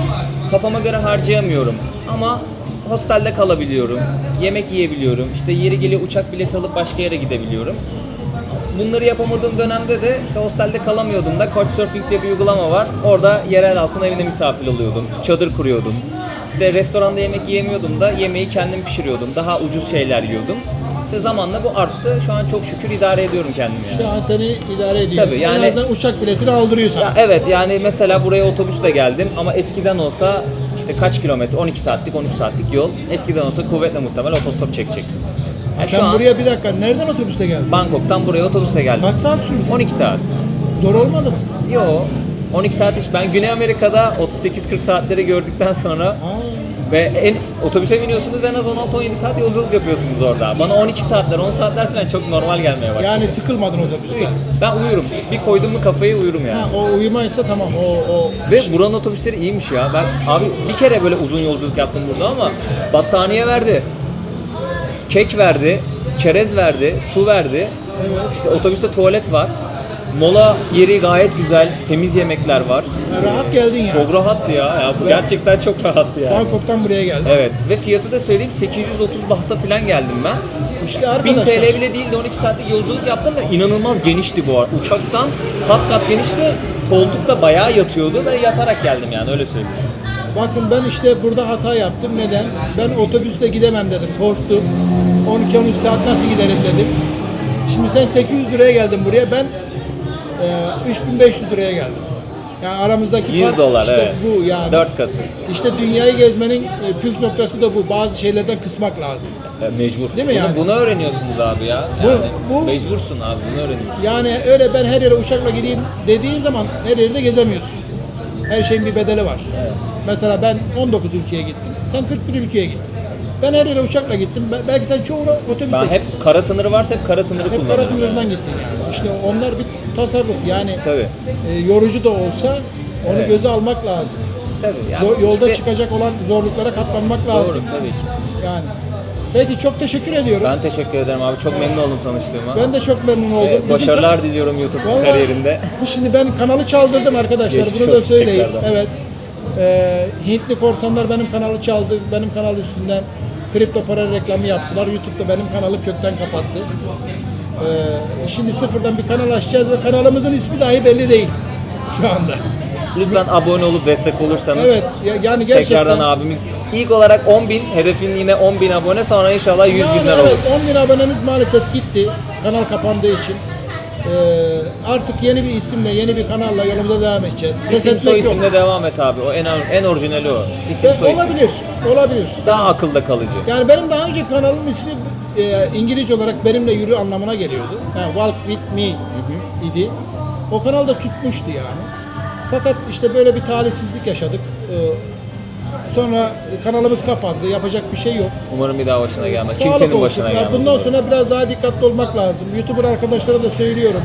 Kafama göre harcayamıyorum ama hostelde kalabiliyorum, yemek yiyebiliyorum, işte yeri geliyor uçak bileti alıp başka yere gidebiliyorum. Bunları yapamadığım dönemde de işte hostelde kalamıyordum da Couchsurfing diye bir uygulama var. Orada yerel halkın evine misafir oluyordum. Çadır kuruyordum. İşte restoranda yemek yiyemiyordum da yemeği kendim pişiriyordum. Daha ucuz şeyler yiyordum. İşte zamanla bu arttı. Şu an çok şükür idare ediyorum kendimi yani. Şu an seni idare ediyor. Tabii, yani- En azından uçak biletini aldırıyor sana. Ya evet, yani mesela buraya otobüsle geldim ama eskiden olsa işte kaç kilometre, 12 saatlik 13 saatlik yol. Eskiden olsa kuvvetle muhtemel otostop çekecektim. Yani Sen şu an buraya bir dakika nereden otobüste geldin? Bangkok'tan buraya otobüsle geldim. Kaç saat sürdü? 12 saat. Zor olmadı mı? Yo, 12 saat iş. Ben Güney Amerika'da 38-40 saatleri gördükten sonra Ha. ve otobüse biniyorsunuz, en az 16-17 saat yolculuk yapıyorsunuz orada. Bana 12 saatler, 10 saatler falan çok normal gelmeye başladı. Yani sıkılmadın otobüste. Ben uyurum. Bir koydum mu kafayı uyurum yani. Ha, o uyumaysa tamam. O Ve buranın otobüsleri iyiymiş ya. Ben abi bir kere böyle uzun yolculuk yaptım burada ama battaniye verdi. Kek verdi, çerez verdi, su verdi. İşte otobüste tuvalet var. Mola yeri gayet güzel, temiz yemekler var. rahat geldin yani. Çok rahattı ya. Bu gerçekten çok rahattı ya. Bangkok'tan buraya geldin. Evet ve fiyatı da söyleyeyim, 830 bahta falan geldim ben. İşte 1000 arkadaşlar. TL bile değil de 12 saatlik yolculuk yaptım ve inanılmaz genişti bu arada. Uçaktan kat kat genişti. Koltukta bayağı yatıyordu ve yatarak geldim yani, öyle söyleyeyim. Bakın ben işte burada hata yaptım. Neden? Ben otobüsle gidemem dedim. Korktum. 12-13 saat nasıl giderim dedim. Şimdi sen 800 liraya geldin buraya. Ben 3500 liraya geldim. Yani aramızdaki 100 fark dolar işte evet. bu yani. 4 katı. İşte dünyayı gezmenin püf noktası da bu. Bazı şeylerden kısmak lazım. Mecbur. Değil mi yani? Bunu öğreniyorsunuz abi ya. Bu- Mecbursun abi, bunu öğreniyorsun. Yani öyle ben her yere uçakla gideyim dediğin zaman her yerde gezemiyorsun. Her şeyin bir bedeli var. Mesela ben 19 ülkeye gittim. Sen 41 ülkeye gittin. Ben her yere uçakla gittim. Belki sen çoğuna otobüsle Ben gittin. hep kara sınırı varsa hep kara sınırı Hep kullanıyorum. kara sınırından gittin yani. İşte onlar bir tasarruf yani Tabii. yorucu da olsa onu Evet. göze almak lazım. Tabii. Yani Yolda işte- çıkacak olan zorluklara katlanmak lazım. Doğru tabii ki. Yani. Peki çok teşekkür ediyorum. Ben teşekkür ederim abi. Çok memnun oldum tanıştığıma. Ben de çok memnun oldum. Bizim Başarılar diliyorum YouTube Vallahi kariyerinde. Şimdi ben kanalı çaldırdım arkadaşlar. Geçmiş Bunu da olsun söyleyeyim. tekrardan. Evet. Hintli korsanlar benim kanalı çaldı. Benim kanal üstünden kripto para reklamı yaptılar. YouTube'da benim kanalı kökten kapattı. Şimdi sıfırdan bir kanal açacağız ve kanalımızın ismi dahi belli değil şu anda. Lütfen abone olup destek olursanız. Evet. Yani gerçekten. Tekrardan abimiz ilk olarak 10.000, hedefin yine 10.000 abone, sonra inşallah 100 Yani binler evet, olur. 10.000 abonemiz maalesef gitti. Kanal kapandığı için. Artık yeni bir isimle, yeni bir kanalla yolumuza devam edeceğiz. Pes İsim etmek soy yok. isimle devam et abi. O en orijinali o. İsim soy isim. Olabilir, olabilir. Daha akılda kalıcı. Yani benim daha önce kanalımın ismi İngilizce olarak benimle yürü anlamına geliyordu. Yani Walk with me idi. O kanal da tutmuştu yani. Fakat işte böyle bir talihsizlik yaşadık. Sonra kanalımız kapandı. Yapacak bir şey yok. Umarım bir daha başına gelmez. Sağlık Kimsenin olsun. başına Ya gelmez. bundan sonra biraz daha dikkatli olmak lazım. YouTuber arkadaşlara da söylüyorum.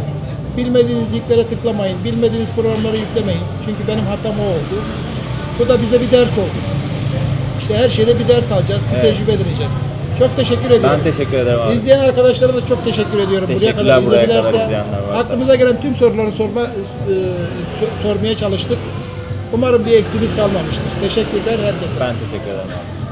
Bilmediğiniz linklere tıklamayın. Bilmediğiniz programları yüklemeyin. Çünkü benim hatam o oldu. Bu da bize bir ders oldu. İşte her şeyde bir ders alacağız, bir tecrübe edineceğiz. Çok teşekkür ediyorum. Ben teşekkür ederim abi. İzleyen arkadaşlara da çok teşekkür ediyorum. Teşekkürler buraya kadar izledilerse izleyenler varsa. aklımıza gelen tüm soruları sormaya çalıştık. Umarım bir eksiğimiz kalmamıştır. Teşekkürler herkese. Ben teşekkür ederim abi.